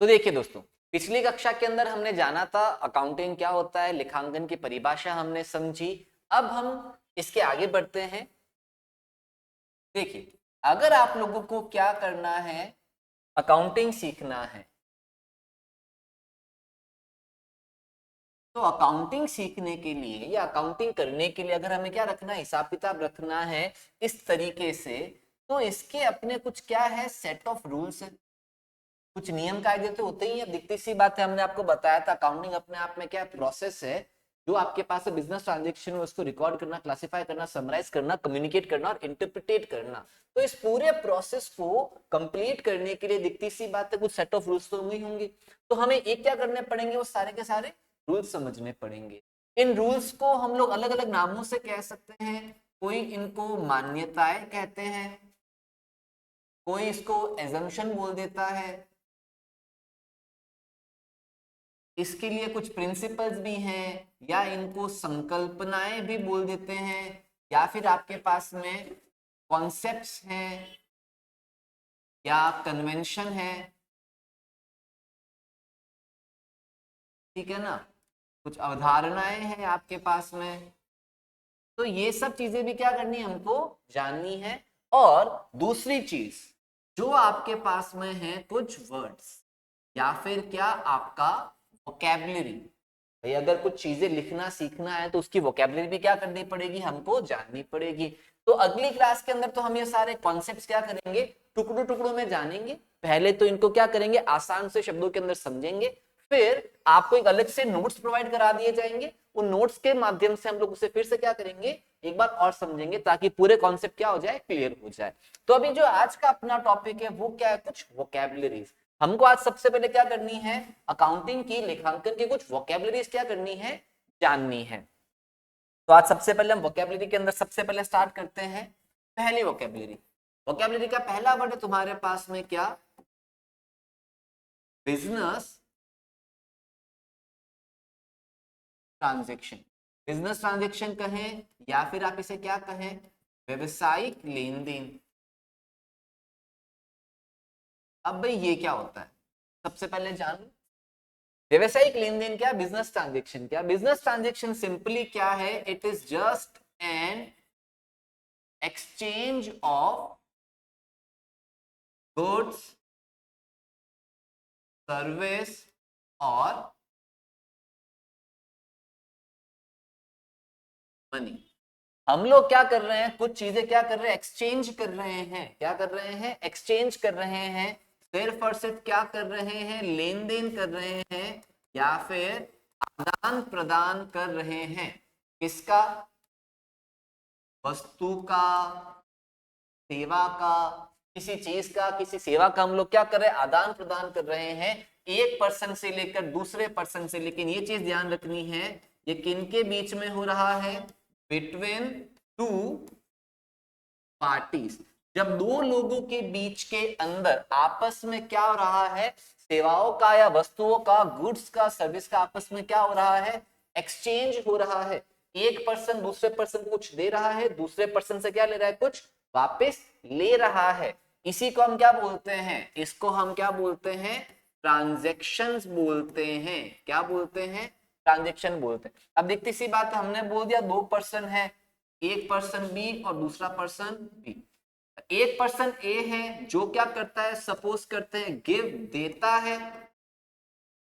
तो देखिए दोस्तों, पिछली कक्षा के अंदर हमने जाना था अकाउंटिंग क्या होता है, लेखांकन की परिभाषा हमने समझी। अब हम इसके आगे बढ़ते हैं। देखिए, अगर आप लोगों को क्या करना है, अकाउंटिंग सीखना है, तो अकाउंटिंग सीखने के लिए या अकाउंटिंग करने के लिए अगर हमें क्या रखना है, हिसाब किताब रखना है इस तरीके से, तो इसके अपने कुछ क्या है, सेट ऑफ रूल्स है, कुछ नियम कायदे तो होते ही है। दिखती सी बात है, हमने आपको बताया था अकाउंटिंग अपने आप में क्या प्रोसेस है, जो आपके पास बिजनेस ट्रांजेक्शन है उसको रिकॉर्ड करना, क्लासिफाई करना, समराइज करना, कम्युनिकेट करना और इंटरप्रिटेट करना। तो इस पूरे प्रोसेस को कंप्लीट करने के लिए दिखती सी बात है कुछ सेट ऑफ रूल्स तो होंगे ही होंगे। तो हमें एक क्या करने पड़ेंगे, वो सारे के सारे रूल्स समझने पड़ेंगे। इन रूल्स को हम लोग अलग अलग नामों से कह सकते हैं। कोई इनको मान्यताएं कहते हैं, कोई इसको एजम्पशन बोल देता है, इसके लिए कुछ प्रिंसिपल्स भी हैं, या इनको संकल्पनाएं भी बोल देते हैं, या फिर आपके पास में कॉन्सेप्ट्स हैं या कन्वेंशन है। ठीक है ना, कुछ अवधारणाएं हैं आपके पास में। तो ये सब चीजें भी क्या करनी है, हमको जाननी है। और दूसरी चीज, जो आपके पास में है कुछ वर्ड्स या फिर क्या आपका वोकैबुलरी। भाई अगर कुछ चीजें लिखना सीखना है तो उसकी वोकैबुलरी भी क्या करनी पड़ेगी, हमको जाननी पड़ेगी। तो अगली क्लास के अंदर तो हम ये सारे कॉन्सेप्ट्स क्या करेंगे, टुकड़ों टुकड़ों में जानेंगे। पहले तो इनको क्या करेंगे, आसान से शब्दों के अंदर समझेंगे, फिर आपको एक अलग से नोट्स प्रोवाइड करा दिए जाएंगे। उन नोट्स के माध्यम से हम लोग उसे फिर से क्या करेंगे, एक बार और समझेंगे, ताकि पूरे कॉन्सेप्ट क्या हो जाए, क्लियर हो जाए। तो अभी जो आज का अपना टॉपिक है वो क्या है, कुछ वोकैबुलरीज। हमको आज सबसे पहले क्या करनी है, अकाउंटिंग की, लेखांकन की कुछ वोकैबुलरीज क्या करनी है, जाननी है। तो आज सबसे पहले हम वोकैबुलरी के अंदर सबसे पहले स्टार्ट करते हैं पहली वोकैबुलरी। वोकैबुलरी का पहला वर्ड है तुम्हारे पास में क्या, बिजनेस ट्रांजेक्शन। बिजनेस ट्रांजेक्शन कहें या फिर आप इसे क्या कहें, व्यवसायिक लेन देन। अब भाई ये क्या होता है, सबसे पहले जान लो। व्यवसायिक लेन देन क्या, बिजनेस ट्रांजेक्शन क्या। बिजनेस ट्रांजेक्शन सिंपली क्या है, it is just an exchange of goods, service और मनी। हम लोग क्या कर रहे हैं, कुछ चीजें क्या कर रहे हैं, एक्सचेंज कर रहे हैं। क्या कर रहे हैं, एक्सचेंज कर रहे हैं। सिर्फ और सिर्फ क्या कर रहे हैं, लेन देन कर रहे हैं, या फिर आदान प्रदान कर रहे हैं। किसका, वस्तु का, सेवा का, किसी चीज का, किसी सेवा का हम लोग क्या कर रहे हैं, आदान प्रदान कर रहे हैं, एक पर्सन से लेकर दूसरे पर्सन से। लेकिन ये चीज ध्यान रखनी है, ये किनके बीच में हो रहा है, बिटवीन टू पार्टीज। जब दो लोगों के बीच के अंदर आपस में क्या हो रहा है, सेवाओं का या वस्तुओं का, गुड्स का, सर्विस का आपस में क्या हो रहा है, एक्सचेंज हो रहा है। एक पर्सन दूसरे पर्सन को कुछ दे रहा है, दूसरे पर्सन से क्या ले रहा है, कुछ वापस ले रहा है। इसी को हम क्या बोलते हैं, इसको हम क्या बोलते हैं, ट्रांजेक्शन्स बोलते हैं। क्या बोलते हैं, ट्रांजेक्शन बोलते हैं। अब देखती सी बात है, हमने बोल दिया दो पर्सन है, एक पर्सन बी और दूसरा पर्सन बी। एक पर्सन ए है जो क्या करता है, सपोज करते हैं गिव देता है,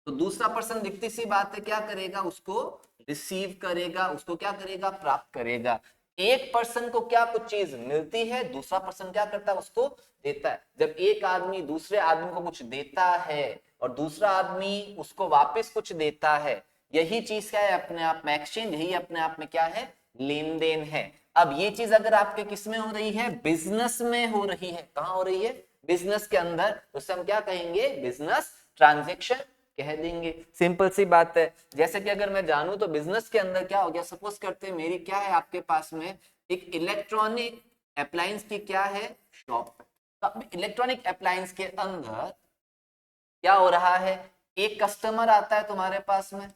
तो दूसरा पर्सन दिखती सी बात है क्या करेगा, उसको रिसीव करेगा, उसको क्या करेगा, प्राप्त करेगा। एक पर्सन को क्या कुछ चीज मिलती है, दूसरा पर्सन क्या करता है, उसको देता है। जब एक आदमी दूसरे आदमी को कुछ देता है और दूसरा आदमी उसको वापस कुछ देता है, यही चीज क्या है, अपने आप में एक्सचेंज, यही अपने आप में क्या है, लेन देन है। अब ये चीज अगर आपके किस में हो रही है, बिजनेस में हो रही है। कहां हो रही है, बिजनेस के अंदर, उससे हम क्या कहेंगे, बिजनेस ट्रांजेक्शन कह देंगे। सिंपल सी बात है। जैसे कि अगर मैं जानूं तो बिजनेस के अंदर क्या हो गया, सपोज करते हैं मेरी क्या है, आपके पास में एक इलेक्ट्रॉनिक अप्लायंस की क्या है, शॉप। तो इलेक्ट्रॉनिक अप्लायंस के अंदर क्या हो रहा है, एक कस्टमर आता है तुम्हारे पास में।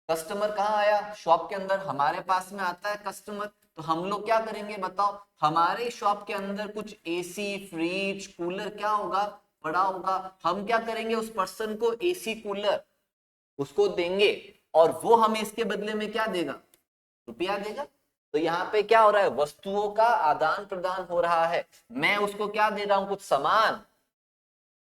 कस्टमर कहाँ आया, शॉप के अंदर हमारे पास में आता है कस्टमर। तो हम लोग क्या करेंगे बताओ, हमारे शॉप के अंदर कुछ एसी, फ्रिज, कूलर क्या होगा, बड़ा होगा, हम क्या करेंगे, उस पर्सन को एसी कूलर उसको देंगे और वो हमें इसके बदले में क्या देगा, रुपया देगा। तो यहाँ पे क्या हो रहा है, वस्तुओं का आदान प्रदान हो रहा है। मैं उसको क्या दे रहा हूं, कुछ सामान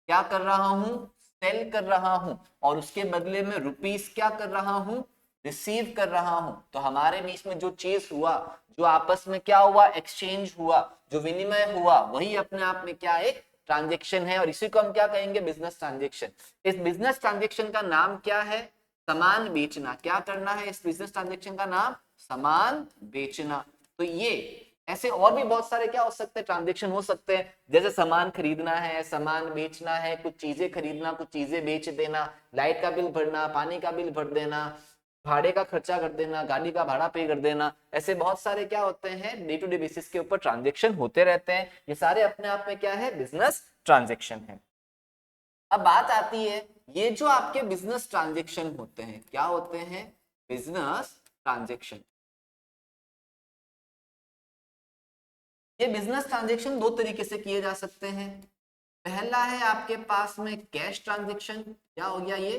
क्या कर रहा हूं, सेल कर रहा हूं, और उसके बदले में रुपीस क्या कर रहा हूं, रिसीव कर रहा हूं। तो हमारे बीच में जो चीज हुआ, जो आपस में क्या हुआ, एक्सचेंज हुआ, जो विनिमय हुआ, वही अपने आप में क्या एक ट्रांजेक्शन है, और इसी को हम क्या कहेंगे, बिजनेस ट्रांजेक्शन। इस बिजनेस ट्रांजेक्शन का नाम क्या है, सामान बेचना। क्या करना है, इस बिजनेस ट्रांजेक्शन का नाम सामान बेचना। तो ये ऐसे और भी बहुत सारे क्या हो सकते हैं, ट्रांजेक्शन हो सकते हैं, जैसे सामान खरीदना है, सामान बेचना है, कुछ चीजें खरीदना, कुछ चीजें बेच देना, लाइट का बिल भरना, पानी का बिल भर देना, भाड़े का खर्चा कर देना, गाड़ी का भाड़ा पे कर देना। ऐसे बहुत सारे क्या होते हैं, डे टू डे बेसिस के ऊपर ट्रांजेक्शन होते रहते हैं। ये सारे अपने आप में क्या है, बिजनेस ट्रांजेक्शन है। अब बात आती है, ये जो आपके बिजनेस ट्रांजेक्शन होते हैं, क्या होते हैं, बिजनेस ट्रांजेक्शन। ये बिजनेस ट्रांजेक्शन दो तरीके से किए जा सकते हैं। पहला है आपके पास में कैश ट्रांजेक्शन। क्या हो गया ये,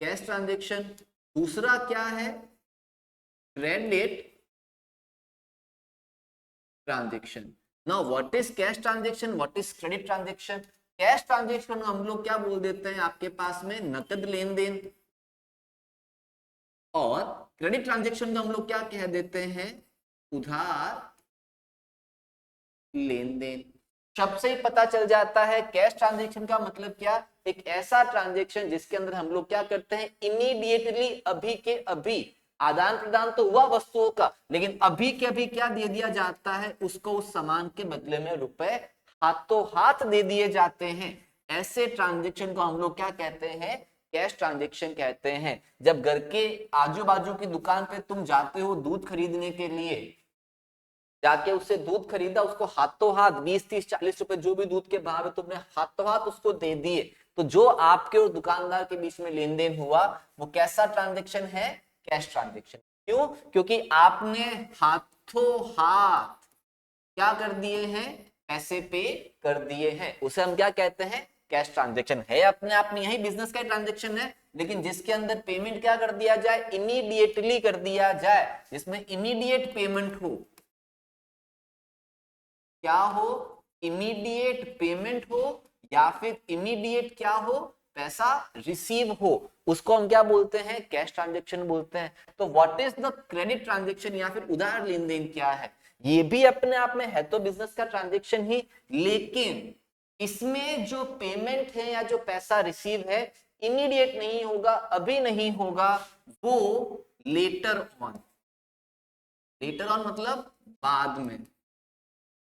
कैश ट्रांजेक्शन। दूसरा क्या है, credit transaction. Now what is cash transaction, what is credit transaction. Cash transaction हम लोग क्या बोल देते हैं, आपके पास में नकद लेन देन। और क्रेडिट ट्रांजेक्शन को हम लोग क्या कह देते हैं, उधार लेन देन। शब्द से ही पता चल जाता है कैश ट्रांजेक्शन का मतलब क्या, एक ऐसा ट्रांजेक्शन जिसके अंदर हम लोग क्या करते हैं, इमीडिएटली अभी के अभी आदान प्रदान तो हुआ वस्तुओं का, लेकिन अभी के अभी क्या दे दिया जाता है, उसको उस सामान के बदले में रुपए हाथों हाथ दे दिए जाते हैं। ऐसे ट्रांजेक्शन को हम लोग क्या कहते हैं, कैश ट्रांजेक्शन कहते हैं। जब घर के आजू बाजू की दुकान पे तुम जाते हो दूध खरीदने के लिए, जाके उससे दूध खरीदा, उसको हाथों हाथ 20 30 40 रुपए जो भी दूध के भाव है तुमने हाथों हाथ उसको दे दिए, तो जो आपके और दुकानदार के बीच में लेन देन हुआ वो कैसा ट्रांजेक्शन है, कैश ट्रांजेक्शन। क्यों, क्योंकि आपने हाथों हाथ क्या कर दिए हैं, पैसे पे कर दिए हैं, उसे हम क्या कहते हैं, कैश ट्रांजेक्शन है। अपने आप में यही बिजनेस का ट्रांजेक्शन है, लेकिन जिसके अंदर पेमेंट क्या कर दिया जाए, इमीडिएटली कर दिया जाए, जिसमें इमीडिएट पेमेंट हो, क्या हो, इमीडिएट पेमेंट हो, या फिर इमीडिएट क्या हो, पैसा रिसीव हो, उसको हम क्या बोलते हैं, कैश ट्रांजेक्शन बोलते हैं। तो what is the credit transaction, या फिर उधार लेन देन क्या है, ये भी अपने आप में है तो बिजनेस का ट्रांजेक्शन ही, लेकिन इसमें जो पेमेंट है या जो पैसा रिसीव है इमीडिएट नहीं होगा, अभी नहीं होगा, वो लेटर ऑन। लेटर ऑन मतलब बाद में,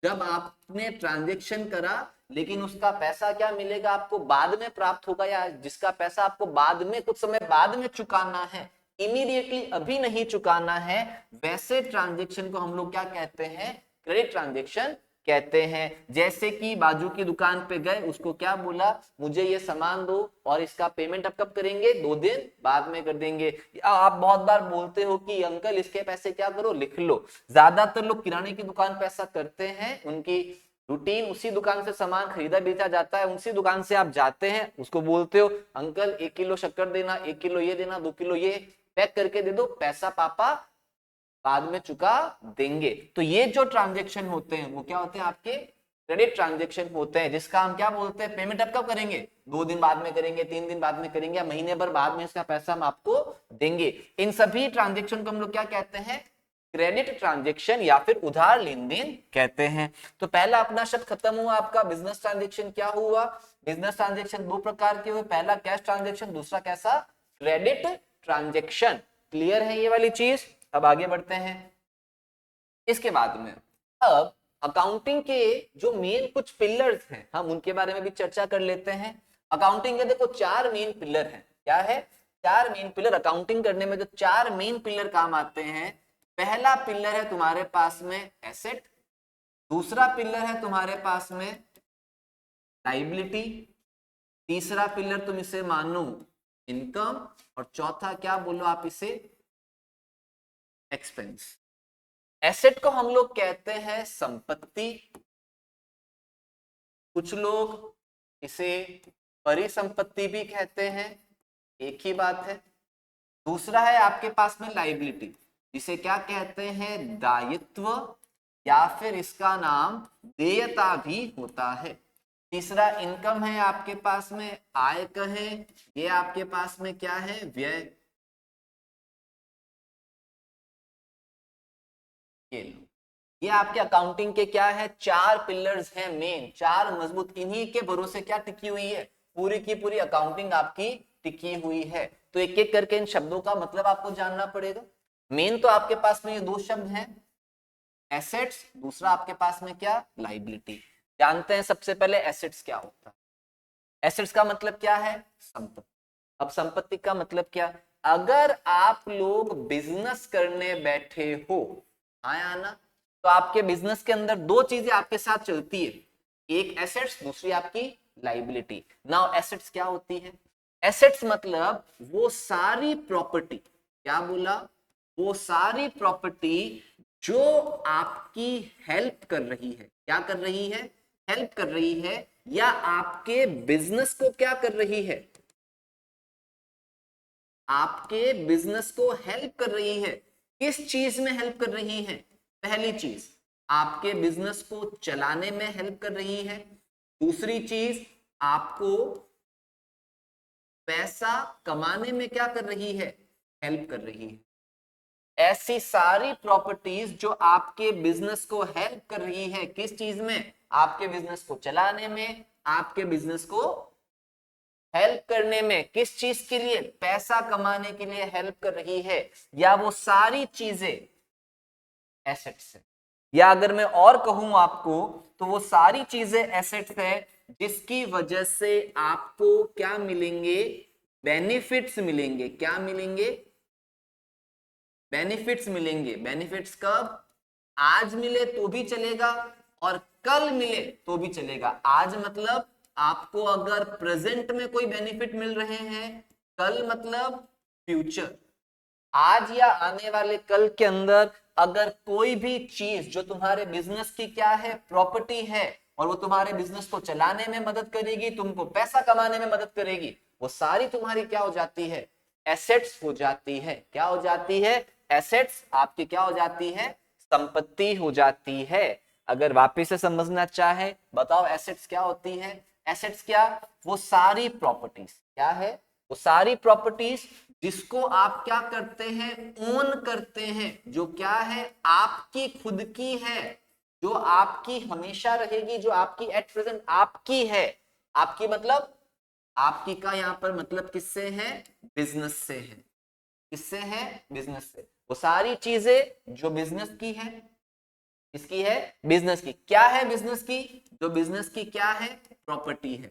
जब आपने ट्रांजेक्शन करा लेकिन उसका पैसा क्या मिलेगा, आपको बाद में प्राप्त होगा, या जिसका पैसा आपको बाद में कुछ समय बाद में चुकाना है, इमीडिएटली अभी नहीं चुकाना है, वैसे ट्रांजेक्शन को हम लोग क्या कहते हैं, क्रेडिट ट्रांजेक्शन कहते हैं। जैसे कि बाजू की दुकान पे गए, उसको क्या बोला, मुझे ये सामान दो और इसका पेमेंट अब कब करेंगे, 2 दिन बाद में कर देंगे। आप बहुत बार बोलते हो कि अंकल इसके पैसे क्या करो, लिख लो। ज्यादातर लोग किराने की दुकान पे ऐसा करते हैं, उनकी रूटीन, उसी दुकान से सामान खरीदा बेचा जाता है, उसी दुकान से आप जाते हैं, उसको बोलते हो अंकल 1 किलो शक्कर देना, 1 किलो ये देना, 2 किलो ये पैक करके दे दो, पैसा पापा बाद में चुका देंगे। तो ये जो ट्रांजेक्शन होते हैं वो क्या होते हैं, आपके क्रेडिट ट्रांजेक्शन होते हैं, जिसका हम क्या बोलते हैं, पेमेंट अब कब करेंगे, 2 दिन बाद में करेंगे, 3 दिन बाद में करेंगे, या महीने भर बाद में इसका पैसा हम आपको देंगे। इन सभी ट्रांजेक्शन को हम लोग क्या कहते हैं, क्रेडिट ट्रांजेक्शन या फिर उधार लेन देन कहते हैं। तो पहला अपना शब्द खत्म हुआ, आपका बिजनेस ट्रांजेक्शन क्या हुआ, बिजनेस ट्रांजेक्शन 2 प्रकार के हुए, पहला कैश ट्रांजेक्शन, दूसरा कैसा, क्रेडिट ट्रांजेक्शन। क्लियर है ये वाली चीज। अब आगे बढ़ते हैं। इसके बाद में अब अकाउंटिंग के जो मेन कुछ पिलर्स हैं हम उनके बारे में भी चर्चा कर लेते हैं। अकाउंटिंग के देखो 4 मेन पिलर हैं। क्या है, 4 मेन पिलर। अकाउंटिंग करने में जो 4 मेन पिलर काम आते हैं, पहला पिलर है तुम्हारे पास में एसेट, दूसरा पिलर है तुम्हारे पास में लाइबिलिटी, तीसरा पिलर तुम इसे मानो इनकम, और चौथा क्या बोलो आप इसे, एक्सपेंस। एसेट को हम लोग कहते हैं संपत्ति, कुछ लोग इसे परिसंपत्ति भी कहते हैं, एक ही बात है। दूसरा है आपके पास में लाइबिलिटी, जिसे क्या कहते हैं, दायित्व, या फिर इसका नाम देयता भी होता है। तीसरा इनकम है आपके पास में, आय कहें, ये आपके पास में क्या है, व्यय। ये आपके अकाउंटिंग के क्या है, 4 पिलर्स हैं मेन, 4 मजबूत, इन्हीं के भरोसे क्या टिकी हुई है, पूरी की पूरी अकाउंटिंग आपकी टिकी हुई है। तो एक एक करके इन शब्दों का मतलब आपको जानना पड़ेगा। मेन तो आपके पास में ये 2 शब्द हैं, एसेट्स, दूसरा आपके पास में क्या, लाइबिलिटी। जानते हैं सबसे पहले एसेट्स क्या होता है। एसेट्स का मतलब क्या है, संपत्ति। अब संपत्ति का मतलब क्या, अगर आप लोग बिजनेस करने बैठे हो, आया ना, तो आपके बिजनेस के अंदर 2 चीजें आपके साथ चलती है, एक एसेट्स, दूसरी आपकी लाइबिलिटी। नाउ एसेट्स क्या होती है, एसेट्स मतलब वो सारी प्रॉपर्टी, क्या बोला, वो सारी प्रॉपर्टी जो आपकी हेल्प कर रही है, क्या कर रही है, हेल्प कर रही है, या आपके बिजनेस को क्या कर रही है, आपके बिजनेस को हेल्प कर रही है। किस चीज में हेल्प कर रही है, पहली चीज आपके बिजनेस को चलाने में हेल्प कर रही है, दूसरी चीज आपको पैसा कमाने में क्या कर रही है, हेल्प कर रही है। ऐसी सारी प्रॉपर्टीज जो आपके बिजनेस को हेल्प कर रही है, किस चीज में, आपके बिजनेस को चलाने में, आपके बिजनेस को हेल्प करने में, किस चीज के लिए, पैसा कमाने के लिए हेल्प कर रही है, या वो सारी चीजें एसेट्स है। या अगर मैं और कहूं आपको, तो वो सारी चीजें एसेट्स है जिसकी वजह से आपको क्या मिलेंगे, बेनिफिट्स मिलेंगे। क्या मिलेंगे, बेनिफिट्स मिलेंगे। बेनिफिट्स कब, आज मिले तो भी चलेगा और कल मिले तो भी चलेगा। आज मतलब आपको अगर प्रेजेंट में कोई बेनिफिट मिल रहे हैं, कल मतलब फ्यूचर, आज या आने वाले कल के अंदर अगर कोई भी चीज जो तुम्हारे बिजनेस की क्या है, प्रॉपर्टी है, और वो तुम्हारे बिजनेस को चलाने में मदद करेगी, तुमको पैसा कमाने में मदद करेगी, वो सारी तुम्हारी क्या हो जाती है, एसेट्स हो जाती है। क्या हो जाती है, एसेट्स आपकी क्या हो जाती है, संपत्ति हो जाती है। अगर वापिस से समझना चाहे, बताओ एसेट्स क्या होती है। एसेट्स क्या, वो सारी प्रॉपर्टीज, क्या है, वो सारी प्रॉपर्टीज जिसको आप क्या करते हैं, ओन करते हैं, जो क्या है, आपकी खुद की है, जो आपकी हमेशा रहेगी, जो आपकी एट प्रेजेंट आपकी है। आपकी मतलब, आपकी का यहां पर मतलब किससे है, बिजनेस से है। किससे है, बिजनेस से। वो सारी चीजें जो बिजनेस की है, किसकी है, बिजनेस की। क्या है बिजनेस की, जो बिजनेस की क्या है, प्रॉपर्टी है,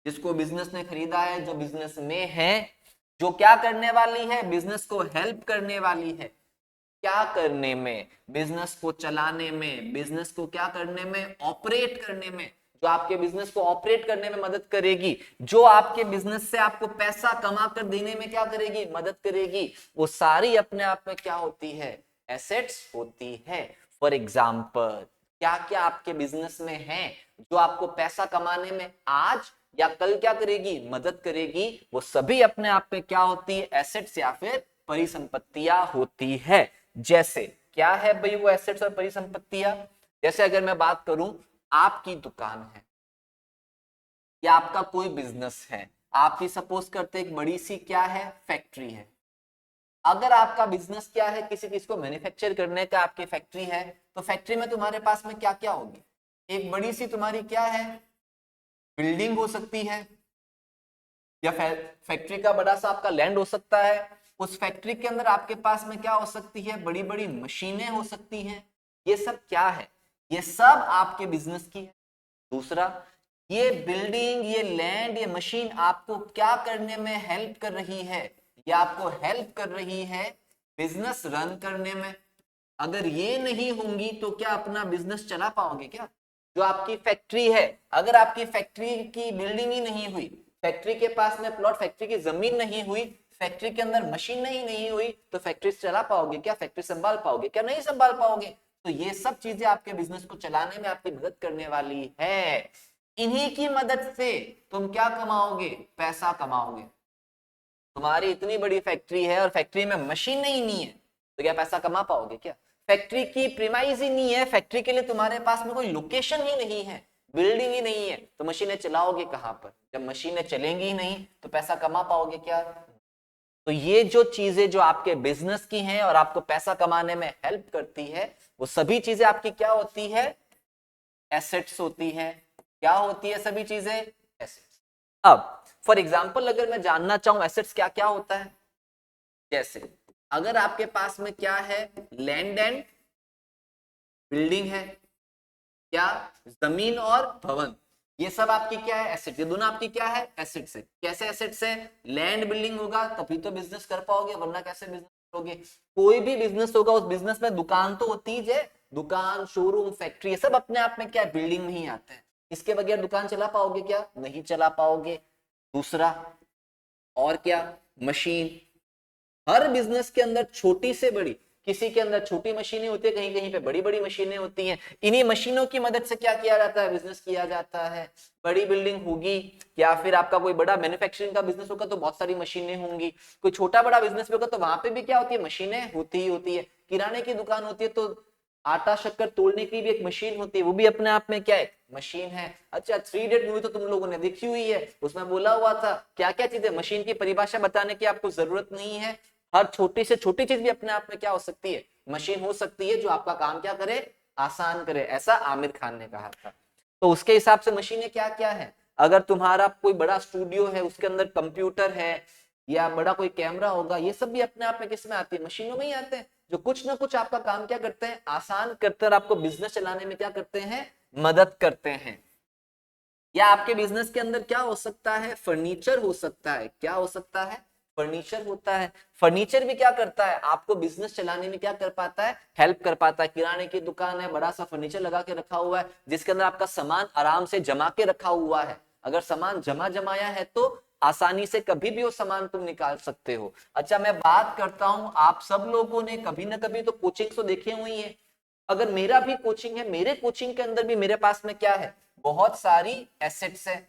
जिसको बिजनेस ने खरीदा है, जो बिजनेस में है, जो क्या करने वाली है, बिजनेस को हेल्प करने वाली है। क्या करने में, बिजनेस को चलाने में, बिजनेस को क्या करने में, ऑपरेट करने में, जो आपके बिजनेस को ऑपरेट करने में मदद करेगी, जो आपके बिजनेस से आपको पैसा कमा कर देने में क्या करेगी, मदद करेगी, वो सारी अपने आप में क्या होती है, एसेट्स होती है। फॉर एग्जाम्पल, क्या क्या आपके बिजनेस में है जो आपको पैसा कमाने में आज या कल क्या करेगी, मदद करेगी, वो सभी अपने आप में क्या होती है, एसेट्स या फिर परिसंपत्तियां होती है। जैसे क्या है भाई वो एसेट्स और परिसंपत्तियां, जैसे अगर मैं बात करूं, आपकी दुकान है या आपका कोई बिजनेस है, आपकी सपोज करते एक बड़ी सी क्या है, फैक्ट्री है। अगर आपका बिजनेस क्या है, किसी चीज को मैन्युफैक्चर करने का, आपकी फैक्ट्री है, तो फैक्ट्री में तुम्हारे पास में क्या क्या होगी, एक बड़ी सी तुम्हारी क्या है, बिल्डिंग हो सकती है, या फैक्ट्री का बड़ा सा आपका लैंड हो सकता है। उस फैक्ट्री के अंदर आपके पास में क्या हो सकती है, बड़ी बड़ी मशीनें हो सकती हैं। ये सब क्या है, ये सब आपके बिजनेस की है। दूसरा, ये बिल्डिंग, ये लैंड, ये मशीन आपको क्या करने में हेल्प कर रही है, ये आपको हेल्प कर रही है बिजनेस रन करने में। अगर ये नहीं होंगी तो क्या अपना बिजनेस चला पाओगे क्या। जो आपकी फैक्ट्री है, अगर आपकी फैक्ट्री की बिल्डिंग ही नहीं हुई, फैक्ट्री के पास में प्लॉट, फैक्ट्री की जमीन नहीं हुई, फैक्ट्री के अंदर मशीन नहीं हुई, तो फैक्ट्री चला पाओगे क्या, फैक्ट्री संभाल पाओगे क्या, नहीं संभाल पाओगे। तो ये सब चीजें आपके बिजनेस को चलाने में आपकी मदद करने वाली है। इन्हीं की मदद से तुम क्या कमाओगे, पैसा कमाओगे। तुम्हारी इतनी बड़ी फैक्ट्री है और फैक्ट्री में मशीन नहीं है तो क्या पैसा कमा पाओगे क्या? फैक्ट्री की प्रीमाइज ही नहीं है, फैक्ट्री के लिए तुम्हारे पास में कोई लोकेशन ही नहीं है, बिल्डिंग ही नहीं है, तो मशीनें चलाओगे कहां पर? जब मशीनें चलेंगी ही नहीं तो पैसा कमा पाओगे क्या? तो ये जो चीजें जो आपके बिजनेस की हैं और आपको पैसा कमाने में हेल्प करती है, वो सभी चीजें आपकी क्या होती है, एसेट्स होती है। क्या होती है सभी चीजें, एसेट्स। अब फॉर एग्जांपल अगर मैं जानना चाहूं एसेट्स क्या क्या होता है, जैसे अगर आपके पास में क्या है, लैंड एंड बिल्डिंग है, क्या जमीन और भवन, ये सब आपकी क्या है, एसेट। ये दोनों आपकी क्या है, एसेट्स है। कैसे एसेट्स है, लैंड बिल्डिंग होगा तभी तो बिजनेस कर पाओगे, वरना कैसे बिजनेस करोगे? कोई भी बिजनेस होगा उस बिजनेस में दुकान तो होती है, दुकान शोरूम फैक्ट्री ये सब अपने आप में क्या है, बिल्डिंग में ही आते हैं। इसके बगैर दुकान चला पाओगे क्या, नहीं चला पाओगे। दूसरा और क्या, मशीन। हर बिजनेस के अंदर छोटी से बड़ी, किसी के अंदर छोटी मशीनें होती है, कहीं कहीं पे बड़ी बड़ी मशीनें होती हैं। इन्हीं मशीनों की मदद से क्या किया जाता है, बिजनेस किया जाता है। बड़ी बिल्डिंग होगी या फिर आपका कोई बड़ा मैन्युफैक्चरिंग का बिजनेस होगा तो बहुत सारी मशीनें होंगी। कोई छोटा बड़ा बिजनेस भी होगा तो वहां पे भी क्या होती है, मशीनें होती ही होती है। किराने की दुकान होती है तो आटा शक्कर तोड़ने की भी एक मशीन होती है, वो भी अपने आप में क्या है, मशीन है। अच्छा, 3 इडियट मूवी तो तुम लोगों ने देखी हुई है, उसमें बोला हुआ था क्या क्या चीजें, मशीन की परिभाषा बताने की आपको जरूरत नहीं है। हर छोटी से छोटी चीज भी अपने आप में क्या हो सकती है, मशीन हो सकती है, जो आपका काम क्या करे, आसान करे, ऐसा आमिर खान ने कहा था। तो उसके हिसाब से मशीनें क्या क्या है। अगर तुम्हारा कोई बड़ा स्टूडियो है, उसके अंदर कंप्यूटर है या बड़ा कोई कैमरा होगा, ये सब भी अपने आप में किस में आती है, मशीनों में ही आते हैं, जो कुछ ना कुछ आपका काम क्या करते हैं, आसान करते हैं, आपको बिजनेस चलाने में क्या करते हैं, मदद करते हैं। या आपके बिजनेस के अंदर क्या हो सकता है, फर्नीचर हो सकता है। क्या हो सकता है, फर्नीचर होता है। फर्नीचर भी क्या करता है, आपको बिजनेस चलाने में क्या कर पाता है, हेल्प कर पाता है। किराने की दुकान है, बड़ा सा फर्नीचर लगा के रखा हुआ है जिसके अंदर आपका सामान आराम से जमा के रखा हुआ है। अगर सामान जमा जमाया है तो आसानी से कभी भी वो सामान तुम निकाल सकते हो। अच्छा, मैं बात करता हूं, आप सब लोगों ने कभी ना कभी तो कोचिंग तो देखे हुई है। अगर मेरा भी कोचिंग है, मेरे कोचिंग के अंदर भी मेरे पास में क्या है, बहुत सारी एसेट्स है।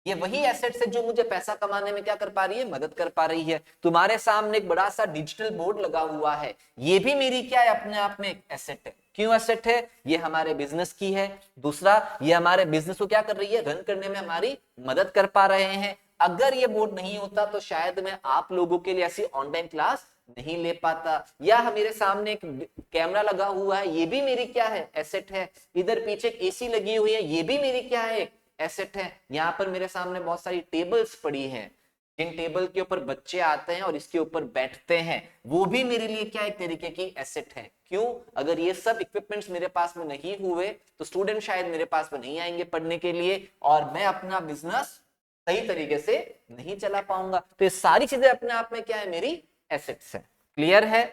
ये वही एसेट्स है जो मुझे पैसा कमाने में क्या कर पा रही है, मदद कर पा रही है। तुम्हारे सामने एक बड़ा सा डिजिटल बोर्ड लगा हुआ है, ये भी मेरी क्या है, अपने आप में एक एसेट है। क्यों एसेट है, ये हमारे बिजनेस की है। दूसरा, ये हमारे बिजनेस को क्या कर रही है, रन करने में हमारी मदद कर पा रहे हैं। अगर ये बोर्ड नहीं होता तो शायद मैं आप लोगों के लिए ऐसी ऑनलाइन क्लास नहीं ले पाता। या मेरे सामने एक कैमरा लगा हुआ है, ये भी मेरी क्या है, एसेट है। इधर पीछे एक एसी लगी हुई है, ये भी मेरी क्या है, एसेट है। यहाँ पर मेरे सामने बहुत सारी टेबल्स पड़ी हैं, जिन टेबल के ऊपर बच्चे आते हैं और इसके ऊपर बैठते हैं, वो भी मेरे लिए क्या एक तरीके की एसेट है। क्यों, अगर ये सब इक्विपमेंट्स मेरे पास में नहीं हुए तो स्टूडेंट शायद मेरे पास में नहीं आएंगे पढ़ने के लिए और मैं अपना बिजनेस सही तरीके से नहीं चला पाऊंगा। तो ये सारी चीजें अपने आप में क्या है, मेरी एसेट्स है। क्लियर है?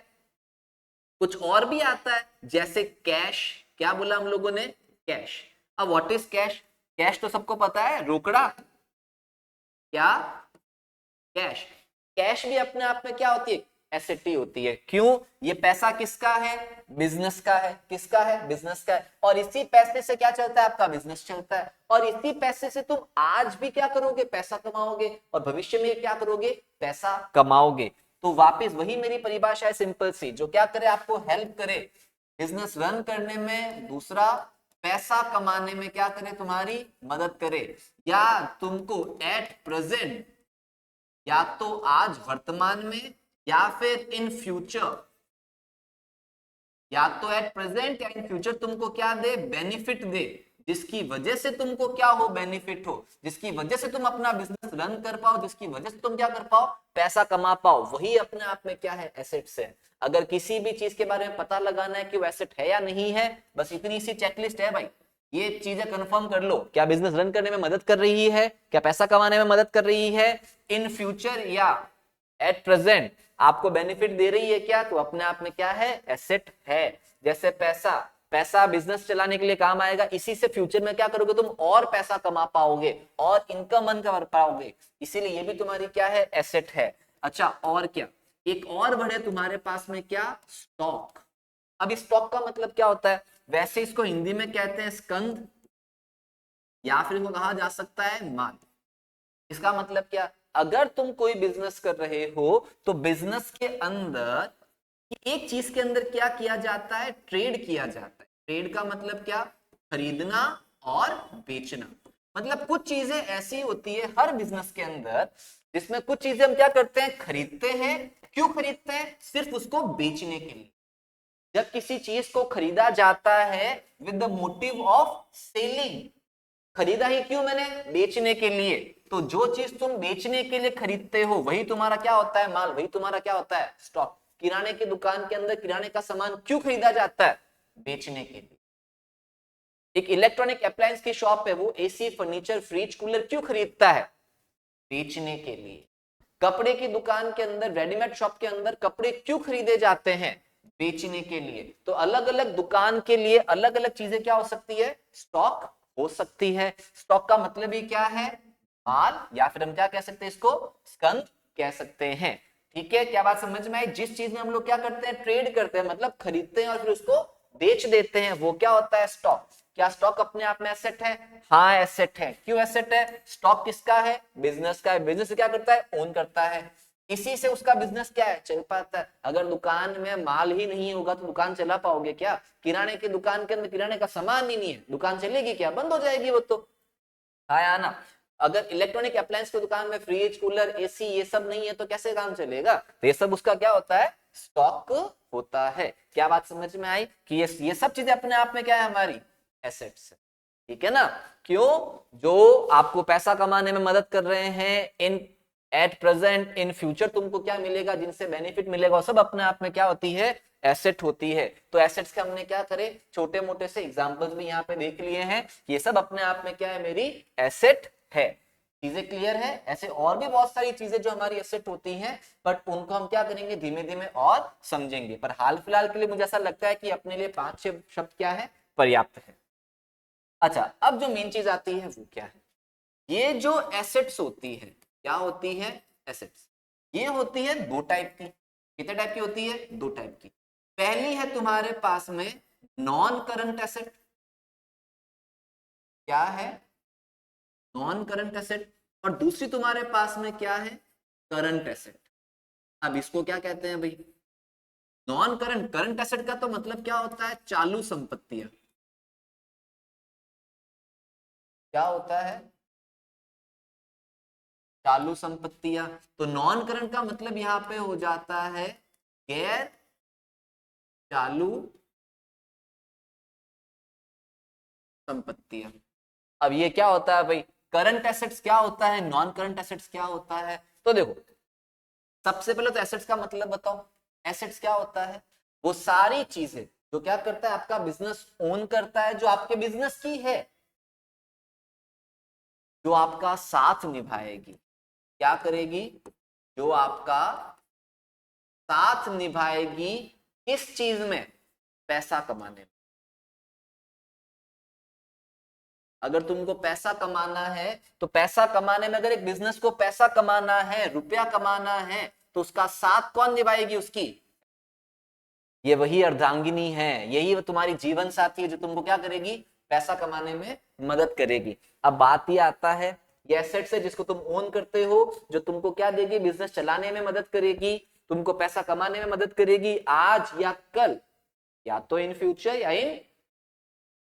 कुछ और भी आता है जैसे कैश। क्या बोला हम लोगों ने, कैश। अब व्हाट इज कैश, कैश तो सबको पता है, रोकड़ा। क्या, कैश। कैश भी अपने आप में क्या होती है, एसेट ही होती है। क्यों, ये पैसा किसका है, बिजनेस का है। किसका है, बिजनेस का है। और इसी पैसे से क्या चलता है, आपका बिजनेस चलता है। और इसी पैसे से तुम आज भी क्या करोगे, पैसा कमाओगे, और भविष्य में क्या करोगे, पैसा कमाओगे। तो वापस वही मेरी परिभाषा है सिंपल सी, जो क्या करे, आपको हेल्प करे बिजनेस रन करने में। दूसरा, पैसा कमाने में क्या करे, तुम्हारी मदद करे। या तुमको एट प्रेजेंट, या तो आज वर्तमान में या फिर इन फ्यूचर, या तो एट प्रेजेंट या इन फ्यूचर तुमको क्या दे, बेनिफिट दे, जिसकी वजह से तुमको क्या हो, बेनिफिट हो, जिसकी वजह से तुम अपना बिजनेस रन कर पाओ, जिसकी वजह से तुम क्या कर पाओ, पैसा कमा पाओ। वही अपने आप में क्या है, एसेट्स है। अगर किसी भी चीज के बारे में पता लगाना है कि वो एसेट है या नहीं है, बस इतनी सी चेकलिस्ट है भाई। ये चीजें कंफर्म कर लो, क्या बिजनेस रन करने में मदद कर रही है, क्या पैसा कमाने में मदद कर रही है, इन फ्यूचर या एट प्रेजेंट आपको बेनिफिट दे रही है क्या, तो अपने आप में क्या है, एसेट है। जैसे पैसा, पैसा बिजनेस चलाने के लिए काम आएगा, इसी से फ्यूचर में क्या करोगे, तुम और पैसा कमा पाओगे और इनकम अर्न कर पाओगे, इसीलिए ये भी तुम्हारी क्या है, एसेट है। अच्छा, और क्या, एक और वर्ड है तुम्हारे पास में, क्या, स्टॉक। अब स्टॉक का मतलब क्या होता है, वैसे इसको हिंदी में कहते हैं स्कंद, या फिर इसको कहा जा सकता है माल। इसका मतलब क्या, अगर तुम कोई बिजनेस कर रहे हो तो बिजनेस के अंदर एक चीज के अंदर क्या किया जाता है, ट्रेड किया जाता है। ट्रेड का मतलब क्या, खरीदना और बेचना। मतलब कुछ चीजें ऐसी होती है हर बिजनेस के अंदर जिसमें कुछ चीजें हम क्या करते हैं, खरीदते हैं। क्यों खरीदते हैं, सिर्फ उसको बेचने के लिए। जब किसी चीज को खरीदा जाता है with the motive of selling, खरीदा ही क्यों मैंने, बेचने के लिए। तो जो चीज तुम बेचने के लिए खरीदते हो वही तुम्हारा क्या होता है, माल। वही तुम्हारा क्या होता है, स्टॉक। किराने की दुकान के अंदर किराने का सामान क्यों खरीदा जाता है, बेचने के लिए। एक इलेक्ट्रॉनिक अप्लायंस की शॉप है, वो एसी, फर्नीचर, फ्रिज, कूलर क्यों खरीदता है, बेचने के लिए। कपड़े की दुकान के अंदर, रेडीमेड शॉप के अंदर कपड़े क्यों खरीदे जाते हैं, बेचने के लिए। तो अलग अलग दुकान के लिए अलग अलग चीजें क्या हो सकती है, स्टॉक हो सकती है। स्टॉक का मतलब ही क्या है, माल, या फिर हम क्या कह सकते हैं इसको, स्कंद कह सकते हैं। ठीक है, क्या बात समझ में आई। जिस चीज में हम लोग क्या करते हैं, ट्रेड करते हैं, मतलब खरीदते हैं और फिर उसको बेच देते हैं, वो क्या होता है, स्टॉक। क्या स्टॉक अपने आप में एसेट है, हाँ एसेट है। क्यों एसेट है, स्टॉक किसका है, बिजनेस का है। बिजनेस क्या करता है, ओन करता है। इसी से उसका बिजनेस क्या है, चल पाता है। अगर दुकान में माल ही नहीं होगा तो दुकान चला पाओगे क्या। किराने की दुकान के अंदर किराने का सामान ही नहीं है, दुकान चलेगी क्या, बंद हो जाएगी वो तो। हाँ ना। अगर इलेक्ट्रॉनिक अप्लायंस की दुकान में फ्रिज, कूलर, एसी ये सब नहीं है तो कैसे काम चलेगा। तो ये सब उसका क्या होता है, स्टॉक होता है। क्या बात समझ में आई कि ये सब चीजें अपने आप में क्या है, हमारी एसेट्स है। ठीक है ना। क्यों, जो आपको पैसा कमाने में मदद कर रहे हैं इन एट प्रेजेंट, इन फ्यूचर तुमको क्या मिलेगा, जिनसे बेनिफिट मिलेगा, वो सब अपने आप में क्या होती है, एसेट होती है। तो एसेट्स के हमने क्या करे, छोटे मोटे से एग्जांपल्स भी यहाँ पे देख लिए हैं। ये सब अपने आप में क्या है, मेरी एसेट है। चीजें क्लियर है। ऐसे और भी बहुत सारी चीजें जो हमारी एसेट होती हैं, बट उनको हम क्या करेंगे, धीमे धीमे और समझेंगे। पर हाल फिलहाल के लिए मुझे ऐसा लगता है कि अपने लिए 5-6 शब्द क्या है, पर्याप्त है। अच्छा, अब जो मेन चीज आती है वो क्या है, ये जो एसेट्स होती है, क्या होती है, एसेट्स। ये होती है दो टाइप की। कितने टाइप की होती है, दो टाइप की। पहली है तुम्हारे पास में नॉन करंट एसेट। क्या है, नॉन करंट एसेट। और दूसरी तुम्हारे पास में क्या है, करंट एसेट। अब इसको क्या कहते हैं भाई, नॉन करंट। करंट एसेट का तो मतलब क्या होता है, चालू संपत्तियां। क्या होता है, चालू संपत्तियां। तो नॉन करंट का मतलब यहां पे हो जाता है गैर चालू संपत्तियां। अब ये क्या होता है भाई, करंट एसेट्स क्या होता है, नॉन करंट एसेट्स क्या होता है। तो देखो, सबसे पहले तो एसेट्स का मतलब बताओ। एसेट्स क्या होता है, वो सारी चीजें जो क्या करता है, आपका बिजनेस ओन करता है, जो आपके बिजनेस की है, जो आपका साथ निभाएगी। क्या करेगी, जो आपका साथ निभाएगी, किस चीज में, पैसा कमाने में। अगर तुमको पैसा कमाना है तो पैसा कमाने में, अगर एक बिजनेस को पैसा कमाना है, रुपया कमाना है, तो उसका साथ कौन निभाएगी, उसकी, ये वही अर्धांगिनी है, यही तुम्हारी जीवन साथी है, जो तुमको क्या करेगी, पैसा कमाने में मदद करेगी। अब बात ये आता है, ये एसेट्स है जिसको तुम ओन करते हो, जो तुमको क्या देगी, बिजनेस चलाने में मदद करेगी, तुमको पैसा कमाने में मदद करेगी, आज या कल, या तो इन फ्यूचर या इन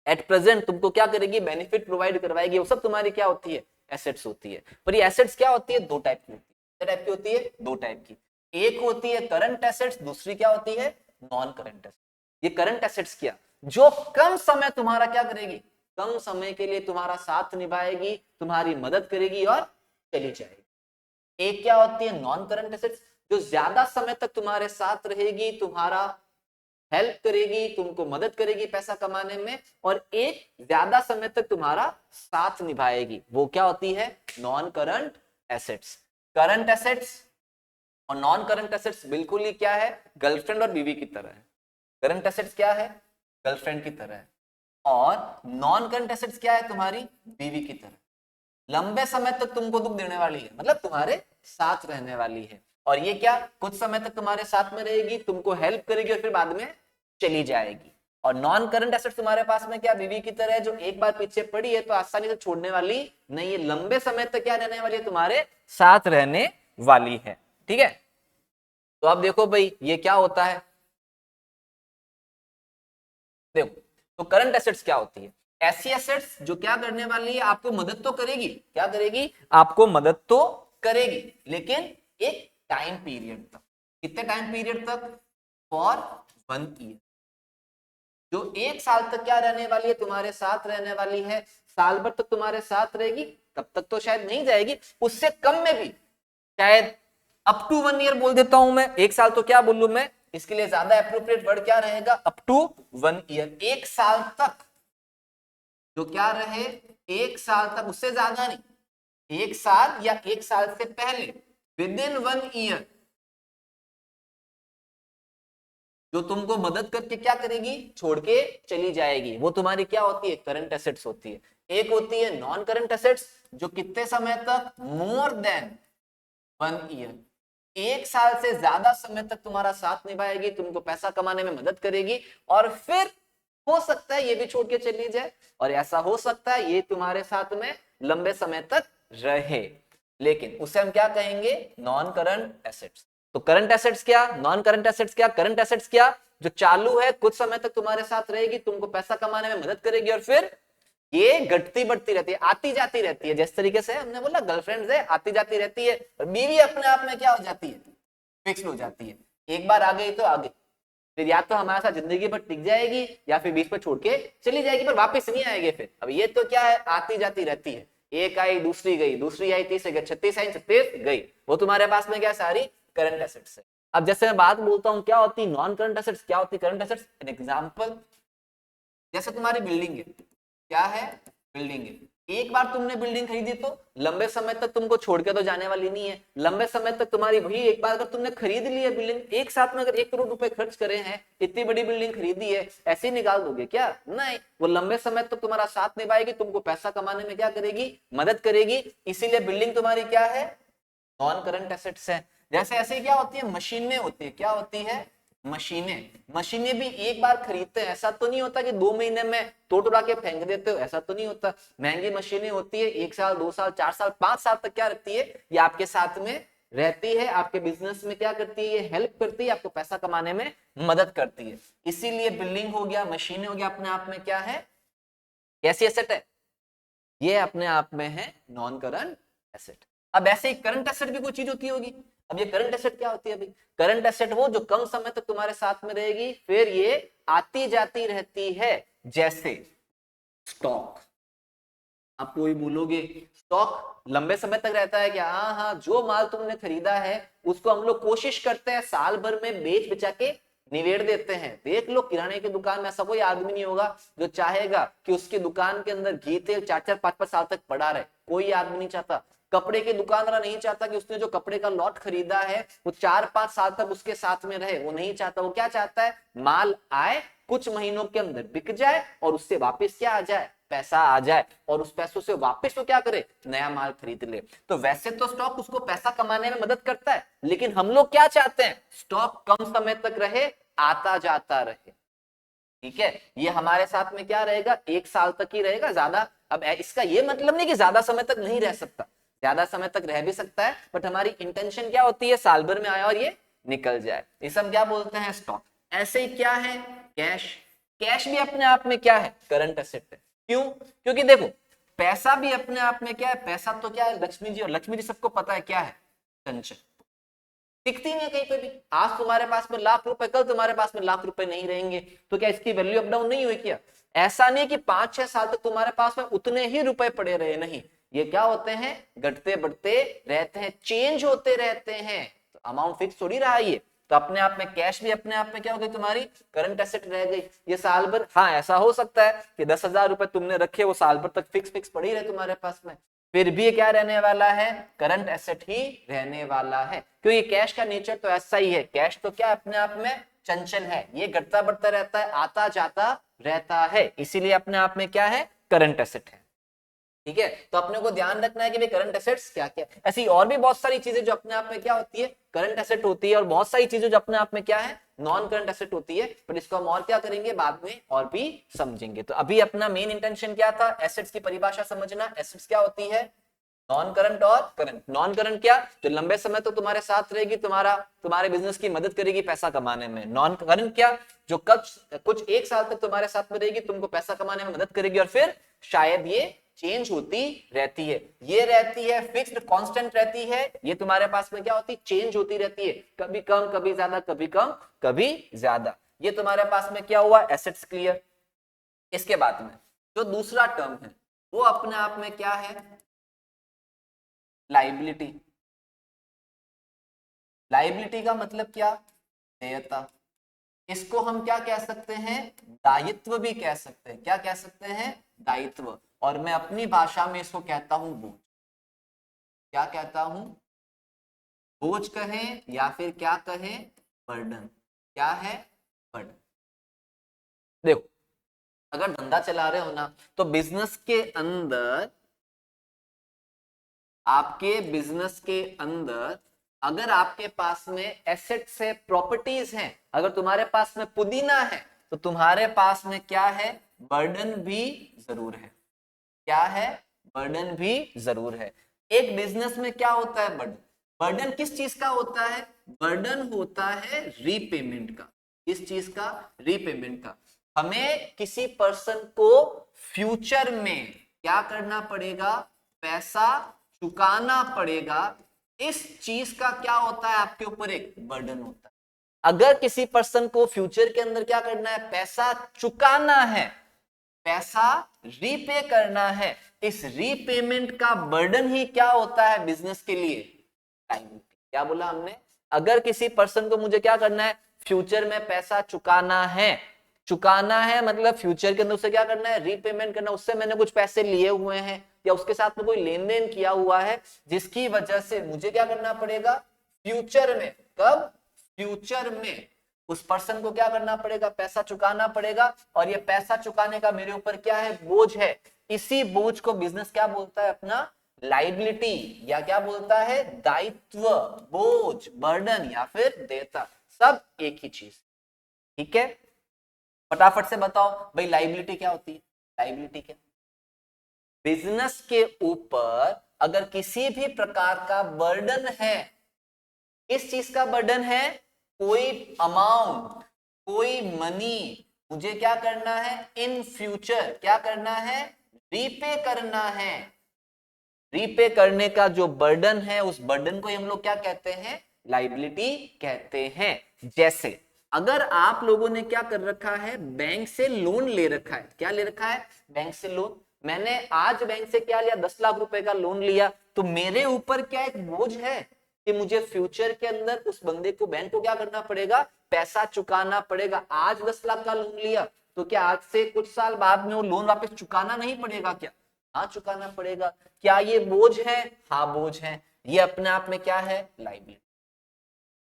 एट प्रेजेंट तुमको क्या करेगी, बेनिफिट प्रोवाइड करवाएगी। वो सब तुम्हारी क्या होती है, एसेट्स होती है। पर ये एसेट्स क्या होती है, दो टाइप की होती है। टाइप की होती है, दो टाइप की। एक होती है करंट एसेट्स, दूसरी क्या होती है, नॉन करंट एसेट्स। ये करंट एसेट्स क्या, जो कम समय तुम्हारा क्या करेगी, कम समय के लिए तुम्हारा साथ निभाएगी, तुम्हारी मदद करेगी और चली जाएगी। एक क्या होती है, नॉन करंट एसेट्स, जो ज्यादा समय तक तुम्हारे साथ रहेगी, तुम्हारा हेल्प करेगी, तुमको मदद करेगी पैसा कमाने में, और एक ज्यादा समय तक तुम्हारा साथ निभाएगी। वो क्या होती है, non current assets. Current assets और नॉन करंट एसेट्स बिल्कुल ही क्या है, गर्लफ्रेंड और बीवी की तरह है। करंट एसेट्स क्या है, गर्लफ्रेंड की तरह है, और नॉन करंट एसेट्स क्या है, तुम्हारी बीवी की तरह। लंबे समय तक तुमको दुख देने वाली है, मतलब तुम्हारे साथ रहने वाली है। और ये क्या, कुछ समय तक तुम्हारे साथ में रहेगी, तुमको हेल्प करेगी और फिर बाद में चली जाएगी। और नॉन करंट एसेट्स तुम्हारे पास में क्या बीवी की तरह है, जो एक बार पीछे पड़ी है तो आसानी से छोड़ने वाली नहीं है, लंबे समय तक क्या रहने वाली है, तुम्हारे साथ रहने वाली है। ठीक है, तो अब देखो भाई ये क्या होता है, देखो तो करंट एसेट्स क्या होती है, ऐसी एसेट्स जो क्या करने वाली है, आपको मदद तो करेगी, क्या करेगी, आपको मदद तो करेगी, लेकिन एक टाइम पीरियड तक। कितने टाइम पीरियड तक, फॉर 1 ईयर। जो 1 साल तक क्या रहने वाली है, तुम्हारे साथ रहने वाली है, साल भर तक तुम्हारे साथ रहेगी, तब तक तो शायद नहीं जाएगी, उससे कम में भी शायद अप टू 1 ईयर बोल देता हूं मैं, 1 साल तो क्या बोलूं मैं, इसके लिए ज्यादा एप्रोप्रिएट वर्ड क्या रहेगा, अप टू 1 ईयर, 1 साल तक जो क्या रहे, 1 साल तक, उससे ज्यादा नहीं, 1 साल या 1 साल से पहले, विद इन 1 ईयर, जो तुमको मदद करके क्या करेगी, छोड़ के चली जाएगी, वो तुम्हारी क्या होती है, करंट एसेट्स होती है। एक होती है नॉन करंट एसेट्स, जो कितने समय तक, मोर देन 1 ईयर, 1 साल से ज्यादा समय तक तुम्हारा साथ निभाएगी, तुमको पैसा कमाने में मदद करेगी, और फिर हो सकता है ये भी छोड़ के चली जाए, और ऐसा हो सकता है ये तुम्हारे साथ में लंबे समय तक रहे, लेकिन उसे हम क्या कहेंगे, नॉन करंट एसेट्स। तो करंट एसेट्स क्या, नॉन करंट एसेट्स क्या, करंट एसेट्स क्या, जो चालू है, कुछ समय तक तुम्हारे साथ रहेगी, तुमको पैसा कमाने में मदद करेगी, और फिर ये घटती बढ़ती रहती है, आती जाती रहती है, जिस तरीके से हमने बोला गर्लफ्रेंड है, आती जाती रहती है, और बीवी अपने आप में क्या हो जाती है, फिक्स हो जाती है, एक बार आ गई तो आगे, फिर या तो हमारे साथ जिंदगी भर टिक जाएगी, या फिर बीच में छोड़ के चली जाएगी, पर वापस नहीं आएगी फिर। अब ये तो क्या है, आती जाती रहती है, एक आई दूसरी गई, दूसरी आई तीसरी गई, 36 आई 36 गई, वो तुम्हारे पास में क्या सारी करंट एसेट्स है। अब जैसे मैं बात बोलता हूँ क्या होती है नॉन करंट एसेट्स, क्या होती है करंट एसेट्स, एन एग्जांपल, जैसे तुम्हारी बिल्डिंग है, क्या है, बिल्डिंग है, एक बार तुमने बिल्डिंग खरीदी तो लंबे समय तक तुमको छोड़ के तो जाने वाली नहीं है, लंबे समय तक तुम्हारी वही, एक बार अगर तुमने खरीद ली है बिल्डिंग, एक साथ में अगर 1 करोड़ रुपए खर्च करे हैं, इतनी बड़ी बिल्डिंग खरीदी है, ऐसे ही निकाल दोगे क्या, नहीं, वो लंबे समय तक तुम्हारा साथ निभाएगी, तुमको पैसा कमाने में क्या करेगी, मदद करेगी, इसीलिए बिल्डिंग तुम्हारी क्या है, नॉन करंट एसेट्स है। जैसे ऐसे क्या होती है, मशीनें होती है, क्या होती है, मशीनें, मशीनें भी एक बार खरीदते हैं, ऐसा तो नहीं होता कि 2 महीने में तोड़ तोड़ा के फेंक देते हो, ऐसा तो नहीं होता, महंगी मशीनें होती है, 1 साल 2 साल 4 साल 5 साल तक क्या रहती है, ये आपके साथ में रहती है, आपके बिजनेस में क्या करती है, ये हेल्प करती है, आपको पैसा कमाने में मदद करती है, इसीलिए बिल्डिंग हो गया, मशीनें हो गया, अपने आप में क्या है, कैसी एसेट है, ये अपने आप में है नॉन करंट एसेट। अब ऐसे ही करंट एसेट भी कोई चीज होती होगी, अब ये करंट एसेट क्या होती है, अभी करंट एसेट वो जो कम समय तक तुम्हारे साथ में रहेगी, फिर ये आती जाती रहती है, जैसे स्टॉक। आप कोई बोलोगे स्टॉक लंबे समय तक रहता है क्या, हाँ हाँ, जो माल तुमने खरीदा है उसको हम लोग कोशिश करते हैं साल भर में बेच बचा के निवेड़ देते हैं। देख लो किराने की दुकान में ऐसा कोई आदमी नहीं होगा जो चाहेगा कि उसकी दुकान के अंदर घी तेल 4-4 5-5 साल तक पड़ा रहे, कोई आदमी नहीं चाहता। कपड़े की दुकान वाला नहीं चाहता कि उसने जो कपड़े का लॉट खरीदा है वो 4-5 साल तक उसके साथ में रहे, वो नहीं चाहता। वो क्या चाहता है, माल आए, कुछ महीनों के अंदर बिक जाए और उससे वापस क्या आ जाए, पैसा आ जाए, और उस पैसों से वापस तो क्या करे, नया माल खरीद ले। तो वैसे तो स्टॉक उसको पैसा कमाने में मदद करता है, लेकिन हम लोग क्या चाहते हैं, स्टॉक कम समय तक रहे, आता जाता रहे। ठीक है, ये हमारे साथ में क्या रहेगा, 1 साल तक ही रहेगा, ज्यादा। अब इसका ये मतलब नहीं कि ज्यादा समय तक नहीं रह सकता, ज्यादा समय तक रह भी सकता है, बट हमारी इंटेंशन क्या होती है, साल भर में आया और ये निकल जाए, इसे हम क्या बोलते हैं, स्टॉक। ऐसे ही क्या है, कैश। कैश भी अपने आप में क्या है, करंट एसेट है। क्यों, क्योंकि देखो पैसा भी अपने आप में क्या है, पैसा तो क्या है, लक्ष्मी जी, और लक्ष्मी जी सबको पता है क्या है, संचय, टिकती नहीं है कहीं पे भी। आज तुम्हारे पास में लाख रुपए, कल तुम्हारे पास में लाख रुपए नहीं रहेंगे, तो क्या इसकी वैल्यू अप डाउन नहीं हुई क्या? ऐसा नहीं कि 5-6 साल तक तुम्हारे पास में उतने ही रुपए पड़े रहे, नहीं, ये क्या होते हैं, घटते बढ़ते रहते हैं, चेंज होते रहते हैं, तो अमाउंट फिक्स थोड़ी रहा ये। तो अपने आप में कैश भी अपने आप में क्या हो गई, तुम्हारी करंट एसेट रह गई। ये साल भर, हाँ ऐसा हो सकता है कि 10,000 रुपए तुमने रखे, वो साल भर तक फिक्स पड़ी रहे तुम्हारे पास में, फिर भी क्या रहने वाला है, करंट एसेट ही रहने वाला है, क्योंकि कैश का नेचर तो ऐसा ही है। कैश तो क्या अपने आप में चंचल है, ये घटता बढ़ता रहता है, आता जाता रहता है, इसीलिए अपने आप में क्या है, करंट एसेट है। ठीक है, तो अपने को ध्यान रखना है कि भाई करंट एसेट्स क्या क्या। ऐसी और भी बहुत सारी चीजें जो अपने आप में क्या होती है, करंट एसेट होती है, और बहुत सारी चीजें जो अपने आप में क्या है, नॉन करंट एसेट होती है। पर इसको हम और क्या करेंगे, बाद में और भी समझेंगे। तो अभी अपना मेन इंटेंशन क्या था, एसेट्स की परिभाषा समझना। एसेट्स क्या होती है, नॉन करंट और करंट। नॉन करंट क्या, जो लंबे समय तो तुम्हारे साथ रहेगी, तुम्हारे बिजनेस की मदद करेगी पैसा कमाने में। नॉन करंट क्या, जो कुछ एक साल तक तुम्हारे साथ में रहेगी, तुमको पैसा कमाने में मदद करेगी, और फिर शायद ये चेंज होती रहती है। ये रहती है फिक्स्ड कांस्टेंट रहती है। ये तुम्हारे पास में क्या होती है, चेंज होती रहती है, कभी कम कभी ज्यादा, कभी कम कभी ज्यादा। ये तुम्हारे पास में क्या हुआ, एसेट्स क्लियर। इसके बाद में जो दूसरा टर्म है वो अपने आप में क्या है, लाइबिलिटी। लाइबिलिटी का मतलब क्या, देयता। इसको हम क्या कह सकते हैं, दायित्व भी कह सकते हैं। क्या कह सकते हैं, दायित्व। और मैं अपनी भाषा में इसको कहता हूं बोझ। क्या कहता हूं, बोझ कहें या फिर क्या कहें, बर्डन। क्या है, बर्डन। देखो, अगर धंधा चला रहे हो ना, तो बिजनेस के अंदर, आपके बिजनेस के अंदर अगर आपके पास में एसेट्स है, प्रॉपर्टीज हैं, अगर तुम्हारे पास में पुदीना है, तो तुम्हारे पास में क्या है, बर्डन भी जरूर है। क्या है, बर्डन भी जरूर है। एक बिजनेस में क्या होता है, बर्डन। बर्डन किस चीज का होता है, बर्डन होता है रीपेमेंट का। किस चीज का, रीपेमेंट का। हमें किसी पर्सन को फ्यूचर में क्या करना पड़ेगा, पैसा चुकाना पड़ेगा। इस चीज का क्या होता है, आपके ऊपर एक बर्डन होता है। अगर किसी पर्सन को फ्यूचर के अंदर क्या करना है, पैसा चुकाना है, पैसा रीपे करना है, इस रीपेमेंट का बर्डन ही क्या होता है बिजनेस के लिए, लायबिलिटी। क्या बोला हमने, अगर किसी पर्सन को मुझे क्या करना है, फ्यूचर में पैसा चुकाना है, चुकाना है मतलब फ्यूचर के अंदर उसे क्या करना है, रीपेमेंट करना। उससे मैंने कुछ पैसे लिए हुए हैं या उसके साथ में कोई लेन देन किया हुआ है, जिसकी वजह से मुझे क्या करना पड़ेगा, फ्यूचर में। कब, फ्यूचर में उस पर्सन को क्या करना पड़ेगा, पैसा चुकाना पड़ेगा। और ये पैसा चुकाने का मेरे ऊपर क्या है, बोझ है। इसी बोझ को बिजनेस क्या बोलता है, अपना लाइबिलिटी, या क्या बोलता है, दायित्व, बोझ, बर्डन या फिर देयता, सब एक ही चीज। ठीक है, फटाफट से बताओ भाई, लाइबिलिटी क्या होती है। लाइबिलिटी क्या, बिजनेस के ऊपर अगर किसी भी प्रकार का बर्डन है, किस चीज का बर्डन है, कोई अमाउंट, कोई मनी मुझे क्या करना है, इन फ्यूचर क्या करना है, रीपे करना है। रीपे करने का जो बर्डन है, उस बर्डन को हम लोग क्या कहते हैं, लाइबिलिटी कहते हैं। जैसे अगर आप लोगों ने क्या कर रखा है, बैंक से लोन ले रखा है। क्या ले रखा है, बैंक से लोन। मैंने आज बैंक से क्या लिया, 10 लाख रुपए का लोन लिया। तो मेरे ऊपर क्या एक बोझ है कि मुझे फ्यूचर के अंदर उस बंदे को, बैंक को क्या करना पड़ेगा, पैसा चुकाना पड़ेगा। आज 10 लाख का लोन लिया, तो क्या आज से कुछ साल बाद में वो लोन वापस चुकाना नहीं पड़ेगा क्या, हाँ चुकाना पड़ेगा। क्या ये बोझ है, हाँ बोझ है। ये अपने आप में क्या है, लाइबिलिटी।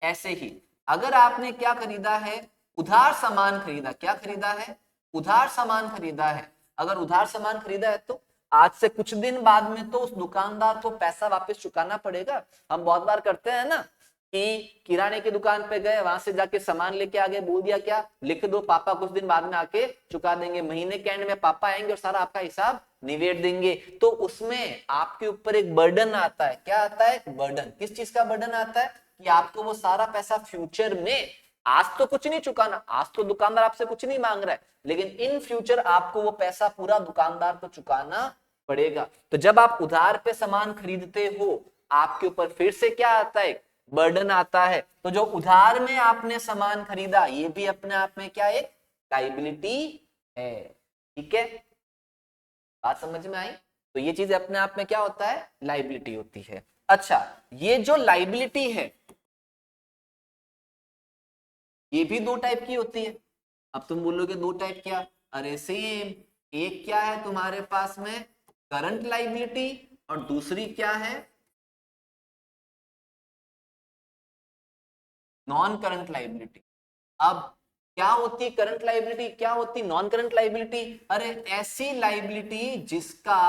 ऐसे ही अगर आपने क्या खरीदा है, उधार सामान खरीदा। क्या खरीदा है, उधार सामान खरीदा है। अगर उधार सामान खरीदा है तो आज से कुछ दिन बाद में तो उस दुकानदार को पैसा वापस चुकाना पड़ेगा। हम बहुत बार करते हैं ना कि किराने की दुकान पे गए, वहां से जाके सामान लेके आ गए, बोल दिया क्या, लिख दो, पापा कुछ दिन बाद में आके चुका देंगे। महीने के एंड में पापा आएंगे और सारा आपका हिसाब निवेट देंगे। तो उसमें आपके ऊपर एक बर्डन आता है। क्या आता है, बर्डन। किस चीज का बर्डन आता है, कि आपको वो सारा पैसा फ्यूचर में, आज तो कुछ नहीं चुकाना, आज तो दुकानदार आपसे कुछ नहीं मांग रहा है, लेकिन इन फ्यूचर आपको वो पैसा पूरा दुकानदार को चुकाना पड़ेगा। तो जब आप उधार पे सामान खरीदते हो, आपके ऊपर फिर से क्या आता है, बर्डन आता है। तो जो उधार में आपने सामान खरीदा, ये भी अपने आप में क्या है, लाइबिलिटी है। ठीक है, बात समझ में आई। तो ये चीज अपने आप में क्या होता है, लाइबिलिटी होती है। अच्छा, ये जो लाइबिलिटी है, ये भी दो टाइप की होती है। अब तुम बोलोगे दो टाइप क्या, अरे सेम। एक क्या है तुम्हारे पास में, करंट लाइबिलिटी, और दूसरी क्या है, नॉन करंट लाइबिलिटी। अब क्या होती है करंट लाइबिलिटी, क्या होती नॉन करंट लाइबिलिटी, अरे ऐसी लाइबिलिटी जिसका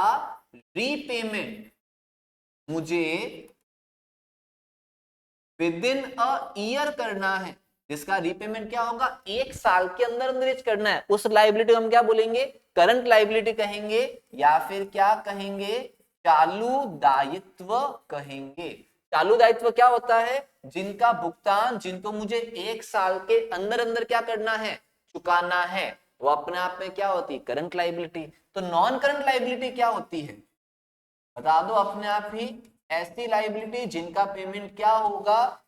रीपेमेंट मुझे विद इन अ ईयर करना है, जिसका रीपेमेंट क्या होगा, एक साल के अंदर अंदर करना है, उस लाइबिलिटी को हम क्या बोलेंगे, करंट लाइबिलिटी कहेंगे, या फिर क्या कहेंगे, चालू दायित्व कहेंगे। चालू दायित्व क्या होता है, जिनका भुगतान, जिनको मुझे एक साल के अंदर अंदर क्या करना है, चुकाना है, वो अपने आप में क्या होती है, करंट लाइबिलिटी। तो नॉन करंट लाइबिलिटी क्या होती है, बता दो अपने आप ही, ऐसी लाइबिलिटी जिनका पेमेंट क्या होगा,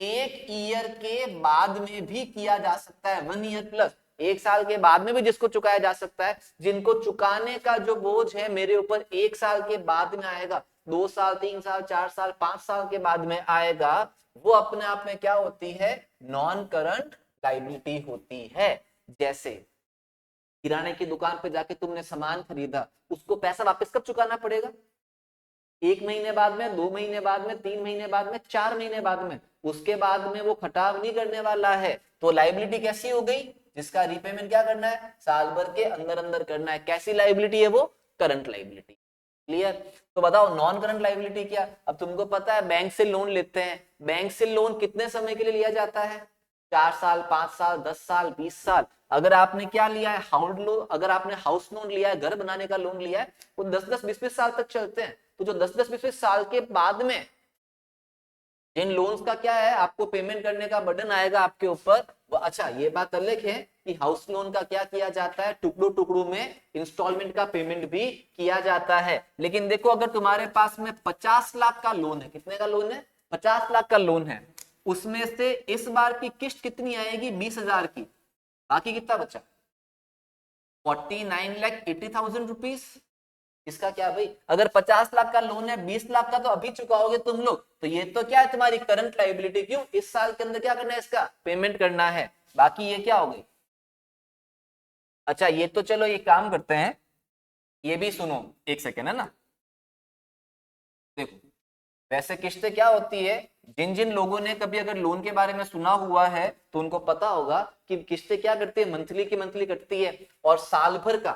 एक ईयर के बाद में भी किया जा सकता है, 1 ईयर प्लस, एक साल के बाद में भी जिसको चुकाया जा सकता है, जिनको चुकाने का जो बोझ है मेरे ऊपर एक साल के बाद में आएगा, 2 साल 3 साल 4 साल 5 साल के बाद में आएगा, वो अपने आप में क्या होती है, नॉन करंट लाइबिलिटी होती है। जैसे किराने की दुकान पे जाके तुमने सामान खरीदा, उसको पैसा वापस कब चुकाना पड़ेगा, 1 महीने बाद में, 2 महीने बाद में, 3 महीने बाद में, 4 महीने बाद में, उसके बाद में वो खटाव नहीं करने वाला है, तो लाइबिलिटी कैसी हो गई, जिसका रीपेमेंट क्या करना है, साल भर के अंदर अंदर करना है, कैसी लाइबिलिटी है वो, करंट लाइबिलिटी। क्लियर। तो बताओ नॉन करंट लाइबिलिटी क्या, अब तुमको पता है बैंक से लोन लेते हैं, बैंक से लोन कितने समय के लिए लिया जाता है, 4 साल 5 साल 10 साल 20 साल। अगर आपने क्या लिया है, हाउस लोन, अगर आपने हाउस लोन लिया है, घर बनाने का लोन लिया है, वो 10-10 20-20 साल तक चलते हैं। तो जो 10-10 20-20 साल के बाद में जिन लोन्स का क्या है, आपको पेमेंट करने का बर्डन आएगा आपके ऊपर, वो अच्छा ये बात अलग है कि हाउस लोन का क्या किया जाता है, टुकड़ों टुकड़ों में इंस्टॉलमेंट का पेमेंट भी किया जाता है। लेकिन देखो अगर तुम्हारे पास में 50 लाख का लोन है, कितने का लोन है, 50 लाख का लोन है, उसमें से इस बार की किस्त कितनी आएगी, 20,000 की, बाकी कितना बचा, 49,80,000 रुपीज। इसका क्या भाई, अगर 50 लाख का लोन है, 20 लाख का तो अभी चुकाओगे तुम लोग, तो ये तो क्या है, तुम्हारी करंट लाइबिलिटी, क्यों, इस साल के अंदर क्या करना है, इसका पेमेंट करना है, बाकी ये क्या हो गई। अच्छा ये तो चलो ये काम करते हैं, ये भी सुनो एक सेकेंड, है ना। देखो वैसे किस्तें क्या होती है, जिन जिन लोगों ने कभी अगर लोन के बारे में सुना हुआ है तो उनको पता होगा कि किस्तें क्या करती है, मंथली की मंथली कटती है, और साल भर का,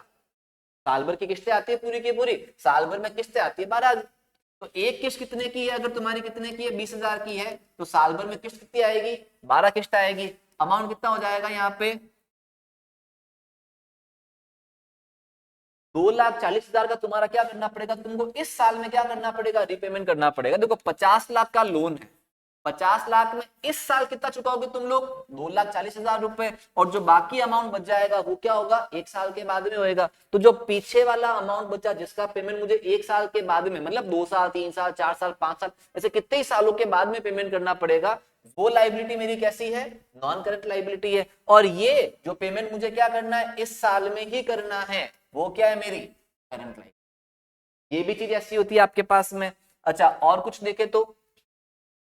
साल भर की किस्तें आती है पूरी की पूरी, साल भर में किस्तें आती है 12। तो एक किस्त कितने की है, अगर तुम्हारी कितने की है, 20,000 की है, तो साल भर में किस्त कितनी आएगी, 12 किस्त आएगी। अमाउंट कितना हो जाएगा यहाँ पे, 2,40,000 का तुम्हारा क्या करना पड़ेगा, तुमको इस साल में क्या करना पड़ेगा, रीपेमेंट करना पड़ेगा। देखो 50 लाख का लोन है, 50 लाख में इस साल कितना चुकाओगे तुम लोग, 2,40,000 रुपए, और जो बाकी अमाउंट बच जाएगा वो क्या होगा, एक साल के बाद में होएगा। तो जो पीछे वाला अमाउंट बचा, जिसका पेमेंट मुझे एक साल के बाद में, मतलब 2 साल 3 साल 4 साल 5 साल, ऐसे कितने ही सालों के बाद में पेमेंट करना पड़ेगा, वो लाइबिलिटी मेरी कैसी है, नॉन करंट लाइबिलिटी है। और ये जो पेमेंट मुझे क्या करना है, इस साल में ही करना है, वो क्या है, मेरी करंट लाइबिलिटी। ये भी चीज ऐसी होती है आपके पास में। अच्छा और कुछ देखे तो,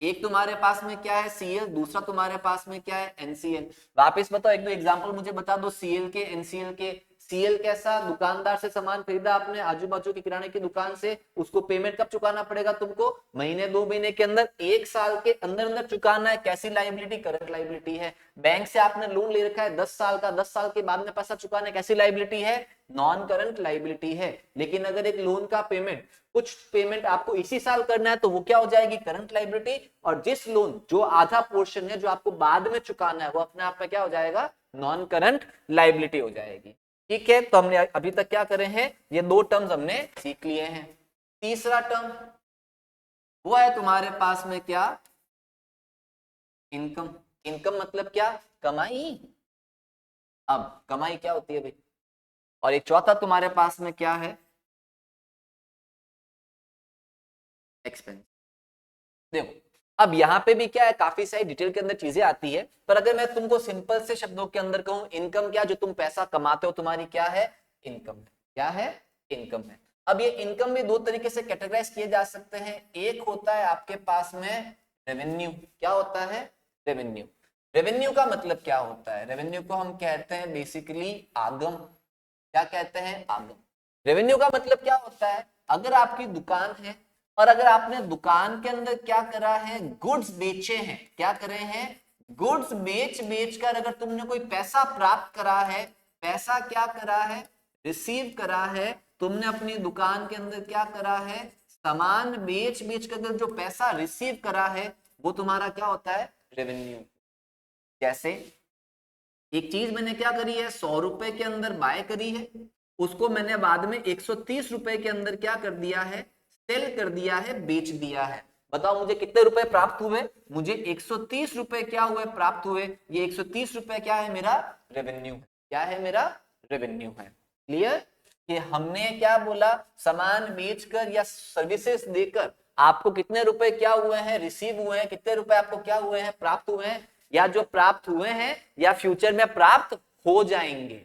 एक तुम्हारे पास में क्या है, सीएल, दूसरा तुम्हारे पास में क्या है, एनसीएल। वापस बताओ, एक दो एग्जांपल मुझे बता दो सीएल के, एनसीएल के। सीएल कैसा, दुकानदार से सामान खरीदा आपने, आजू बाजू की किराने की दुकान से, उसको पेमेंट कब चुकाना पड़ेगा तुमको, महीने 2 महीने के अंदर, एक साल के अंदर अंदर चुकाना है, कैसी लाइबिलिटी, करंट लाइबिलिटी है। बैंक से आपने लोन ले रखा है 10 साल का, 10 साल के बाद में पैसा चुकाना है, कैसी लाइबिलिटी है, नॉन करंट लाइबिलिटी है। लेकिन अगर एक लोन का पेमेंट, कुछ पेमेंट आपको इसी साल करना है, तो वो क्या हो जाएगी, करंट लाइबिलिटी। और जिस लोन, जो आधा पोर्शन है जो आपको बाद में चुकाना है, वो अपने आप में क्या हो जाएगा, नॉन करंट लाइबिलिटी हो जाएगी। ठीक है, तो हमने अभी तक क्या करे हैं, ये 2 टर्म्स हमने सीख लिए हैं। तीसरा टर्म वो है तुम्हारे पास में क्या, इनकम। इनकम मतलब क्या, कमाई। अब कमाई क्या होती है भाई, और एक चौथा तुम्हारे पास में क्या है, एक्सपेंस। देखो अब यहाँ पे भी क्या है, काफी सारी डिटेल के अंदर चीजें आती है, पर अगर मैं तुमको सिंपल से शब्दों के अंदर कहूं, इनकम क्या, जो तुम पैसा कमाते हो, तुम्हारी क्या है, इनकम है। क्या है, इनकम है। अब ये इनकम भी 2 तरीके से कैटेगराइज किए जा सकते हैं। एक होता है आपके पास में रेवेन्यू। क्या होता है, रेवेन्यू। रेवेन्यू का मतलब क्या होता है, रेवेन्यू को हम कहते हैं बेसिकली आगम। क्या कहते हैं, आगम। रेवेन्यू का मतलब क्या होता है, अगर आपकी दुकान है और अगर आपने दुकान के अंदर क्या करा है, गुड्स बेचे हैं, क्या करे हैं, गुड्स बेच बेच कर अगर तुमने कोई पैसा प्राप्त करा है, पैसा क्या करा है, रिसीव करा है, तुमने अपनी दुकान के अंदर क्या करा है, सामान बेच बेच कर जो पैसा रिसीव करा है वो तुम्हारा क्या होता है, रेवेन्यू। जैसे एक चीज मैंने क्या करी है, 100 रुपए के अंदर बाय करी है, उसको मैंने बाद में 130 रुपए के अंदर क्या कर दिया है, सेल कर दिया है, बेच दिया है। बताओ मुझे कितने रुपए प्राप्त हुए, मुझे 130 रुपए क्या हुए, प्राप्त हुए। ये 130 रुपए क्या है, मेरा रेवेन्यू है। क्या है, मेरा रेवेन्यू है। क्लियर कि हमने क्या बोला, सामान बेचकर या सर्विसेज देकर आपको कितने रुपए क्या हुए हैं, रिसीव हुए हैं, कितने रुपए आपको क्या हुए हैं, प्राप्त हुए हैं, या जो प्राप्त हुए हैं या फ्यूचर में प्राप्त हो जाएंगे।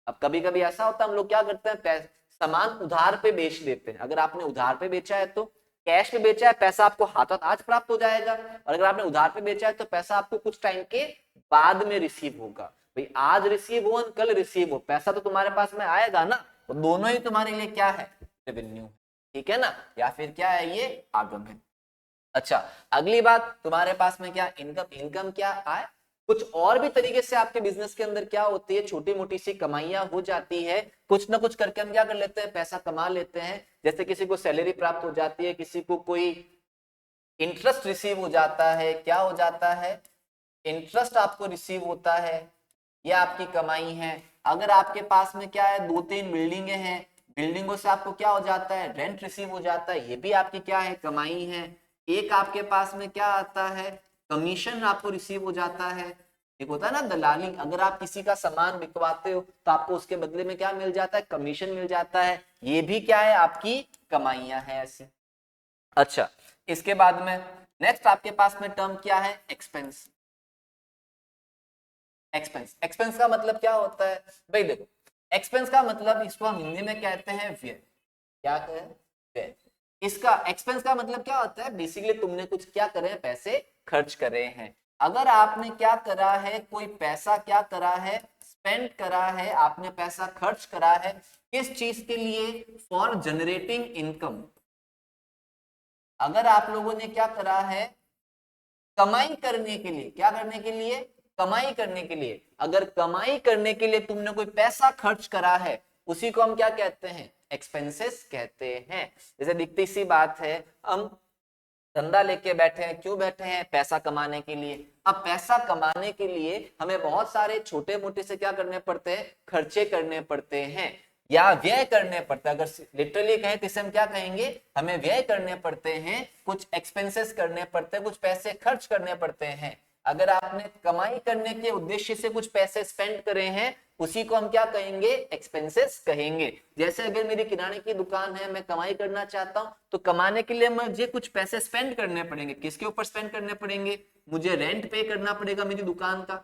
अब कभी कभी ऐसा होता है हम लोग क्या करते हैं, सामान उधार पे बेच देते हैं। अगर आपने उधार पे बेचा है तो कैश पे बेचा है, पैसा आपको हाथों आज प्राप्त हो जाएगा, और अगर आपने उधार पे बेचा है तो पैसा आपको कुछ टाइम के बाद में रिसीव होगा। भाई आज रिसीव हो कल रिसीव हो, पैसा तो तुम्हारे पास में आएगा ना, तो दोनों ही तुम्हारे लिए क्या है, रेवेन्यू। ठीक है ना, या फिर क्या है, ये आगम है। अच्छा, अगली बात तुम्हारे पास में क्या, इनकम। इनकम क्या आए, कुछ और भी तरीके से आपके बिजनेस के अंदर क्या होती है, छोटी मोटी सी कमाइयां हो जाती है, कुछ ना कुछ करके हम क्या कर लेते हैं, पैसा कमा लेते हैं। जैसे किसी को सैलरी प्राप्त हो जाती है, किसी को कोई इंटरेस्ट रिसीव हो जाता है, क्या हो जाता है, इंटरेस्ट आपको रिसीव होता है, ये आपकी कमाई है। अगर आपके पास में क्या है, 2-3 बिल्डिंगे हैं, बिल्डिंगों से आपको क्या हो जाता है, रेंट रिसीव हो जाता है, ये भी आपकी क्या है, कमाई है। एक आपके पास में क्या आता है, कमीशन आपको रिसीव हो जाता है। एक होता है ना दलाली, अगर आप किसी का सामान बिकवाते हो तो आपको उसके बदले में क्या मिल जाता है, कमीशन मिल जाता है, ये भी क्या है, आपकी कमाइयां हैं ऐसे। अच्छा, इसके बाद में नेक्स्ट आपके पास में टर्म क्या है, एक्सपेंस। एक्सपेंस, एक्सपेंस का मतलब क्या होता है भाई, देखो एक्सपेंस का मतलब इसको हम हिंदी में कहते हैं व्यय। क्या कहें, व्यय। इसका एक्सपेंस का मतलब क्या होता है, बेसिकली तुमने कुछ क्या करे हैं, पैसे खर्च करे हैं। अगर आपने क्या करा है, कोई पैसा क्या करा है, स्पेंड करा है, आपने पैसा खर्च करा है, किस चीज के लिए, फॉर जनरेटिंग इनकम। अगर आप लोगों ने क्या करा है, कमाई करने के लिए, क्या करने के लिए, कमाई करने के लिए, अगर कमाई करने के लिए तुमने कोई पैसा खर्च करा है, उसी को हम क्या कहते हैं, एक्सपेंसेस कहते हैं। जैसे दिखती सी बात है, हम धंधा लेके बैठे हैं, क्यों बैठे हैं, पैसा कमाने के लिए। अब पैसा कमाने के लिए हमें बहुत सारे छोटे मोटे से क्या करने पड़ते हैं, खर्चे करने पड़ते हैं या व्यय करने पड़ते हैं। अगर लिटरली कहें तो इसे हम क्या कहेंगे, हमें व्यय करने पड़ते हैं, कुछ एक्सपेंसेस करने पड़ते हैं, कुछ पैसे खर्च करने पड़ते हैं। अगर आपने कमाई करने के उद्देश्य से कुछ पैसे स्पेंड करे हैं, उसी को हम क्या कहेंगे, एक्सपेंसेस कहेंगे। जैसे अगर मेरी किराने की दुकान है, मैं कमाई करना चाहता हूं, तो कमाने के लिए मुझे कुछ पैसे स्पेंड करने पड़ेंगे। किसके ऊपर स्पेंड करने पड़ेंगे, मुझे रेंट पे करना पड़ेगा मेरी दुकान का,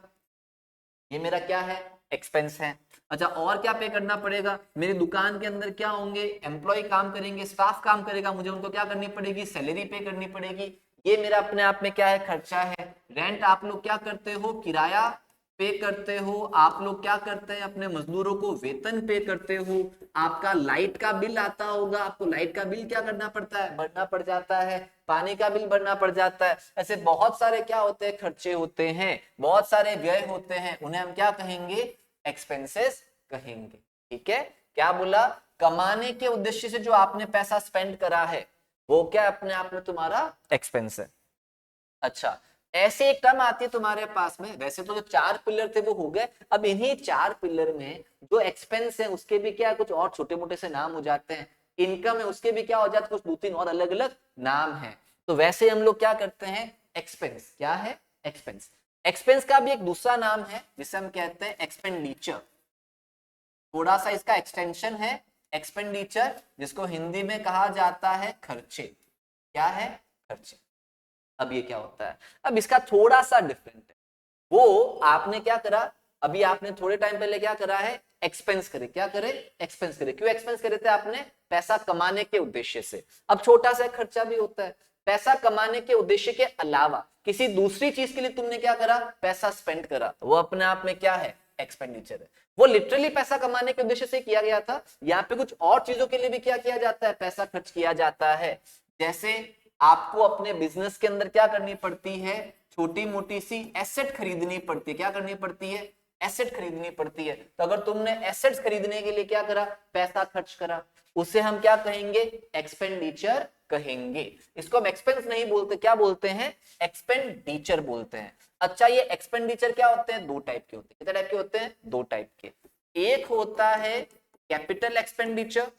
ये मेरा क्या है, एक्सपेंस है। अच्छा, और क्या पे करना पड़ेगा, मेरी दुकान के अंदर क्या होंगे, एम्प्लॉय काम करेंगे, स्टाफ काम करेगा, मुझे उनको क्या करनी पड़ेगी, सैलरी पे करनी पड़ेगी, ये मेरा अपने आप में क्या है, खर्चा है। रेंट आप लोग क्या करते हो, किराया पे करते हो, आप लोग क्या करते हैं, अपने मजदूरों को वेतन पे करते हो। आपका लाइट का बिल आता होगा, आपको लाइट का बिल क्या करना पड़ता है, भरना पड़ जाता है, पानी का बिल भरना पड़ जाता है। ऐसे बहुत सारे क्या होते हैं, खर्चे होते हैं, बहुत सारे व्यय होते हैं, उन्हें हम क्या कहेंगे, एक्सपेंसेस कहेंगे। ठीक है, क्या बोला, कमाने के उद्देश्य से जो आपने पैसा स्पेंड करा है वो क्या अपने आप में तुम्हारा एक्सपेंस है। अच्छा, ऐसे एक टर्म आती है तुम्हारे पास में, वैसे तो जो 4 पिलर थे वो हो गए, अब इन्हीं 4 पिलर में जो एक्सपेंस है उसके भी क्या कुछ और छोटे मोटे से नाम हो जाते हैं। इनकम है उसके भी क्या हो जाते हैं, कुछ 2-3 और अलग अलग नाम है। तो वैसे हम लोग क्या करते हैं, एक्सपेंस क्या है, एक्सपेंस। एक्सपेंस का भी एक दूसरा नाम है जिसे हम कहते हैं एक्सपेंडिचर। थोड़ा सा इसका एक्सटेंशन है एक्सपेंडिचर, जिसको हिंदी में कहा जाता है खर्चे। क्या है, खर्चे। अब ये क्या होता है, अब इसका थोड़ा सा डिफरेंट है। वो आपने क्या करा, अभी आपने थोड़े टाइम पहले क्या करा है, एक्सपेंस करे, क्या करे, एक्सपेंस करे। क्यों एक्सपेंस करे थे आपने, पैसा कमाने के उद्देश्य से। अब छोटा सा खर्चा भी होता है, पैसा कमाने के उद्देश्य के अलावा किसी दूसरी चीज के लिए तुमने क्या करा, पैसा स्पेंड करा, वो अपने आप में क्या है, एक्सपेंडिचर है। वो लिटरली पैसा कमाने के उद्देश्य से किया गया था, यहाँ पे कुछ और चीजों के लिए भी क्या किया जाता है, पैसा खर्च किया जाता है। जैसे आपको अपने बिजनेस के अंदर क्या करनी पड़ती है, छोटी मोटी सी एसेट खरीदनी पड़ती है। क्या करनी पड़ती है, एसेट खरीदनी पड़ती है। तो अगर तुमने एसेट्स खरीदने के लिए क्या करा, पैसा खर्च करा, उसे हम क्या कहेंगे, एक्सपेंडिचर कहेंगे। इसको हम एक्सपेंस नहीं बोलते, क्या बोलते हैं, एक्सपेंडिचर बोलते हैं। अच्छा, ये एक्सपेंडिचर क्या होते हैं, दो टाइप के होते हैं। कितने टाइप के होते हैं, दो टाइप के। एक होता है कैपिटल एक्सपेंडिचर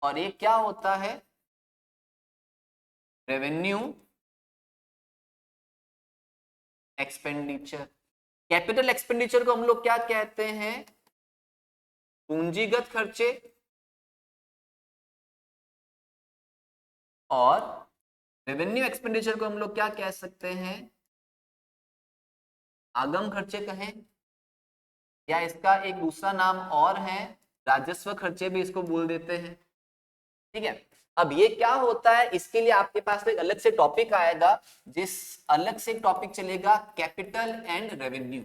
और एक क्या होता है, रेवेन्यू एक्सपेंडिचर। कैपिटल एक्सपेंडिचर को हम लोग क्या कहते हैं, पूंजीगत खर्चे, और रेवेन्यू एक्सपेंडिचर को हम लोग क्या कह सकते हैं, आगम खर्चे कहें, या इसका एक दूसरा नाम और है, राजस्व खर्चे भी इसको बोल देते हैं। ठीक है, अब ये क्या होता है, इसके लिए आपके पास एक अलग से टॉपिक आएगा, जिस अलग से टॉपिक चलेगा कैपिटल एंड रेवेन्यू।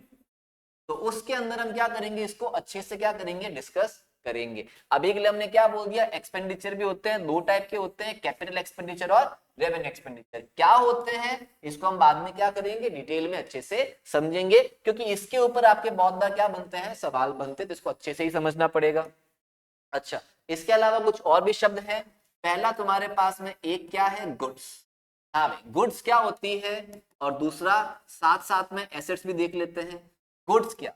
तो उसके अंदर हम क्या करेंगे, इसको अच्छे से क्या करेंगे, डिस्कस करेंगे। अभी के लिए हमने क्या बोल दिया, एक्सपेंडिचर भी होते हैं, दो टाइप के होते हैं, कैपिटल एक्सपेंडिचर और रेवेन्यू एक्सपेंडिचर। क्या होते हैं इसको हम बाद में क्या करेंगे, डिटेल में अच्छे से समझेंगे, क्योंकि इसके ऊपर आपके बहुत बार क्या बनते हैं, सवाल बनते हैं, तो इसको अच्छे से ही समझना पड़ेगा। अच्छा, इसके अलावा कुछ और भी शब्द हैं। पहला तुम्हारे पास में एक क्या है, गुड्स। हाँ भाई, गुड्स क्या होती है, और दूसरा साथ साथ में एसेट्स भी देख लेते हैं। गुड्स क्या,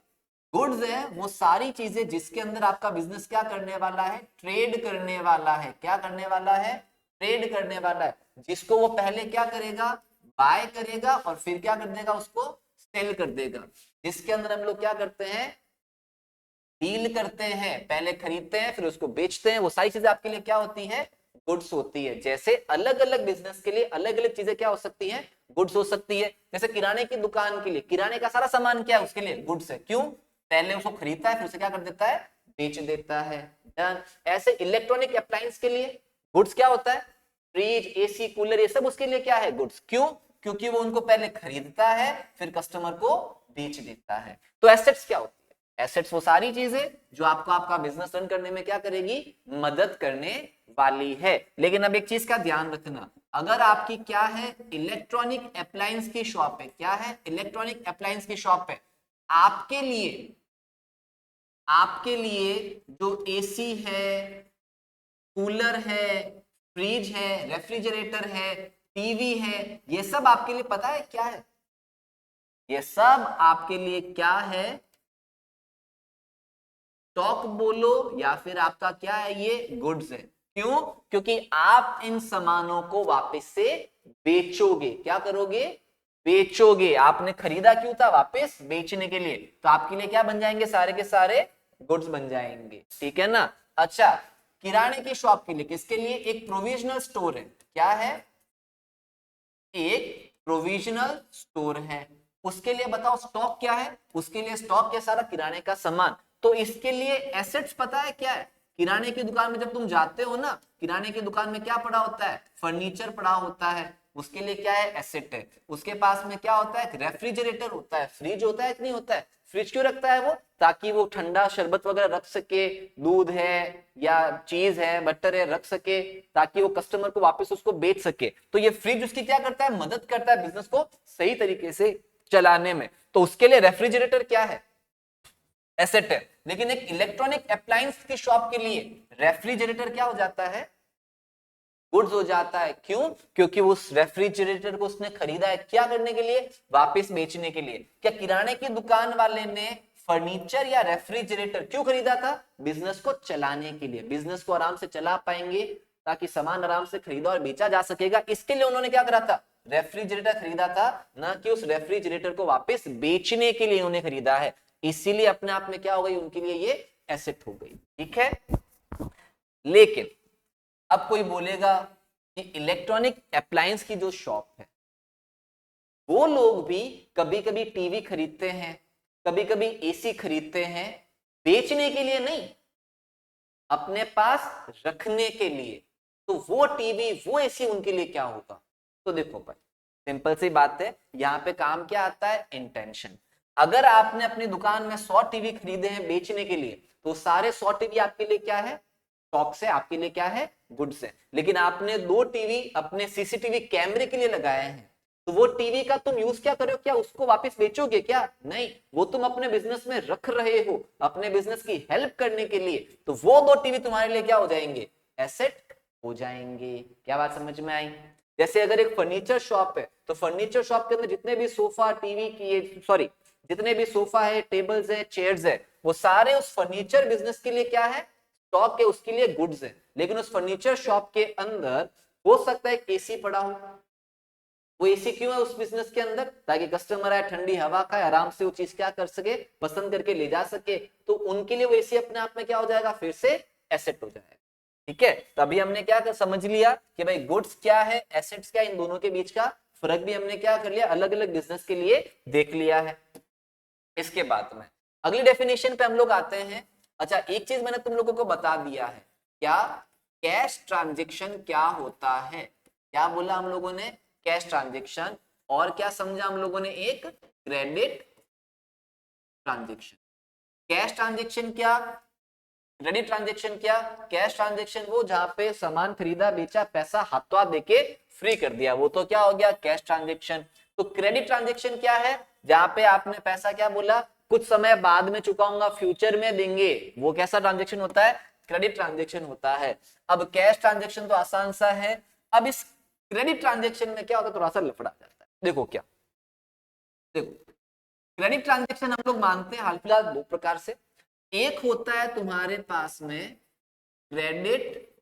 गुड्स है वो सारी चीजें जिसके अंदर आपका बिजनेस क्या करने वाला है, ट्रेड करने वाला है। क्या करने वाला है, ट्रेड करने वाला है, जिसको वो पहले क्या करेगा, बाय करेगा, और फिर क्या कर देगा, उसको सेल कर देगा। जिसके अंदर हम लोग क्या करते हैं, डील करते हैं, पहले खरीदते हैं फिर उसको बेचते हैं। वो सारी चीजें आपके लिए क्या होती है, गुड्स होती है। जैसे अलग अलग बिजनेस के लिए अलग अलग चीजें क्या हो सकती हैं, गुड्स हो सकती है। जैसे किराने की दुकान के लिए किराने का सारा सामान क्या है, उसके लिए गुड्स है। क्यों, पहले उसको खरीदता है फिर उसे क्या कर देता है, बेच देता है। डन। ऐसे इलेक्ट्रॉनिक अप्लायंस के लिए गुड्स क्या होता है, फ्रिज, एसी, कूलर, ये सब उसके लिए क्या है, गुड्स। क्यों, क्योंकि वो उनको पहले खरीदता है फिर कस्टमर को बेच देता है। तो एसेट्स क्या होती है, एसेट्स वो सारी चीजें जो आपको आपका बिजनेस रन करने में क्या करेगी, मदद करने वाली है। लेकिन अब एक चीज का ध्यान रखना, अगर आपकी क्या है, इलेक्ट्रॉनिक अप्लायंस की शॉप है, क्या है, इलेक्ट्रॉनिक अप्लायंस की शॉप है, आपके लिए जो एसी है, कूलर है, फ्रिज है, रेफ्रिजरेटर है, टीवी है, ये सब आपके लिए पता है क्या है, ये सब आपके लिए क्या है, स्टॉक बोलो या फिर आपका क्या है, ये गुड्स है। क्यों, क्योंकि आप इन सामानों को वापस से बेचोगे। क्या करोगे, बेचोगे। आपने खरीदा क्यों था, वापस बेचने के लिए, तो आपके लिए क्या बन जाएंगे, सारे के सारे गुड्स बन जाएंगे। ठीक है ना। अच्छा, किराने की शॉप के लिए, किसके लिए, एक प्रोविजनल स्टोर है। क्या है, एक प्रोविजनल स्टोर है। उसके लिए बताओ स्टॉक क्या है, उसके लिए स्टॉक के सारा किराने का सामान। तो इसके लिए एसेट्स पता है क्या है, किराने की दुकान में जब तुम जाते हो ना, किराने की दुकान में क्या पड़ा होता है, फर्नीचर पड़ा होता है, उसके लिए क्या है, एसेट है। उसके पास में क्या होता है, रेफ्रिजरेटर होता है, फ्रिज होता है कि नहीं होता है। फ्रिज क्यों रखता है वो, ताकि वो ठंडा शरबत वगैरह रख सके, दूध है या चीज है, बटर है, रख सके, ताकि वो कस्टमर को वापस उसको बेच सके। तो ये फ्रिज उसकी क्या करता है, मदद करता है बिजनेस को सही तरीके से चलाने में। तो उसके लिए रेफ्रिजरेटर क्या है, एसेट है। लेकिन एक इलेक्ट्रॉनिक अप्लायंस की शॉप के लिए रेफ्रिजरेटर क्या हो जाता है, गुड्स हो जाता है। क्यों, क्योंकि उस रेफ्रिजरेटर को उसने खरीदा है क्या करने के लिए, वापस बेचने के लिए। क्या किराने की दुकान वाले ने फर्नीचर या रेफ्रिजरेटर क्यों खरीदा था, बिजनेस को चलाने के लिए, बिजनेस को आराम से चला पाएंगे, ताकि सामान आराम से खरीदा और बेचा जा सकेगा। इसके लिए उन्होंने क्या करा था, रेफ्रिजरेटर खरीदा था, ना कि उस रेफ्रिजरेटर को वापस बेचने के लिए उन्हें खरीदा है। इसीलिए अपने आप में क्या हो गई, उनके लिए ये एसेट हो गई। ठीक है। लेकिन अब कोई बोलेगा कि इलेक्ट्रॉनिक अप्लायंस की जो शॉप है, वो लोग भी कभी कभी टीवी खरीदते हैं, कभी कभी एसी खरीदते हैं, बेचने के लिए नहीं, अपने पास रखने के लिए। तो वो टीवी वो एसी उनके लिए क्या होगा, तो देखो भाई, सिंपल सी बात है, यहां पे काम क्या आता है, इंटेंशन। अगर आपने अपनी दुकान में 100 टीवी खरीदे हैं बेचने के लिए, तो सारे 100 टीवी आपके लिए क्या है, स्टॉक से, आपके लिए क्या है, गुड्स है। लेकिन आपने 2 टीवी अपने सीसीटीवी कैमरे के लिए लगाए हैं, तो वो टीवी का तुम यूज क्या करो, क्या उसको वापस बेचोगे क्या? नहीं, वो तुम अपने बिजनेस में रख रहे हो अपने बिजनेस की हेल्प करने के लिए, तो वो दो टीवी तुम्हारे लिए क्या हो जाएंगे, एसेट हो जाएंगे। क्या बात समझ में आई? जैसे अगर एक फर्नीचर शॉप है तो फर्नीचर शॉप के अंदर जितने भी सोफा टीवी की सॉरी जितने भी सोफा है, टेबल्स है, चेयर्स है, वो सारे उस फर्नीचर बिजनेस के लिए क्या है, स्टॉक है, उसके लिए गुड्स है। लेकिन उस फर्नीचर शॉप के अंदर हो सकता है एसी पड़ा हो। वो एसी क्यों है उस बिजनेस के अंदर? ताकि कस्टमर आए, ठंडी हवा खाए, आराम से वो चीज क्या कर सके, पसंद करके ले जा सके। तो उनके लिए वो एसी अपने आप में क्या हो जाएगा, फिर से एसेट हो जाएगा। ठीक है, तो अभी हमने क्या कर समझ लिया कि भाई गुड्स क्या है, एसेट्स क्या, इन दोनों के बीच का फर्क भी हमने क्या कर लिया, अलग अलग बिजनेस के लिए देख लिया है। इसके बाद में अगली डेफिनेशन पे हम लोग आते हैं। अच्छा, एक चीज मैंने तुम लोगों को बता दिया है, क्या? कैश ट्रांजेक्शन क्या होता है? क्या बोला हम लोगों ने? Cash transaction. और क्या समझा हम लोगों ने? एक क्रेडिट ट्रांजेक्शन। कैश ट्रांजेक्शन क्या, क्रेडिट ट्रांजेक्शन क्या? कैश ट्रांजेक्शन वो जहां पे सामान खरीदा बेचा, पैसा हाथों हाथ देके फ्री कर दिया, वो तो क्या हो गया, कैश ट्रांजेक्शन। तो क्रेडिट ट्रांजेक्शन क्या है? जहां पे आपने पैसा क्या बोला, कुछ समय बाद में चुकाऊंगा, फ्यूचर में देंगे, वो कैसा ट्रांजेक्शन होता है, क्रेडिट ट्रांजेक्शन होता है। अब कैश ट्रांजेक्शन तो आसान सा है, अब इस क्रेडिट ट्रांजेक्शन में क्या होता है, थोड़ा सा लफड़ा जाता है। देखो क्या, देखो क्रेडिट ट्रांजेक्शन हम लोग मानते हैं हाल फिलहाल दो प्रकार से। एक होता है तुम्हारे पास में क्रेडिट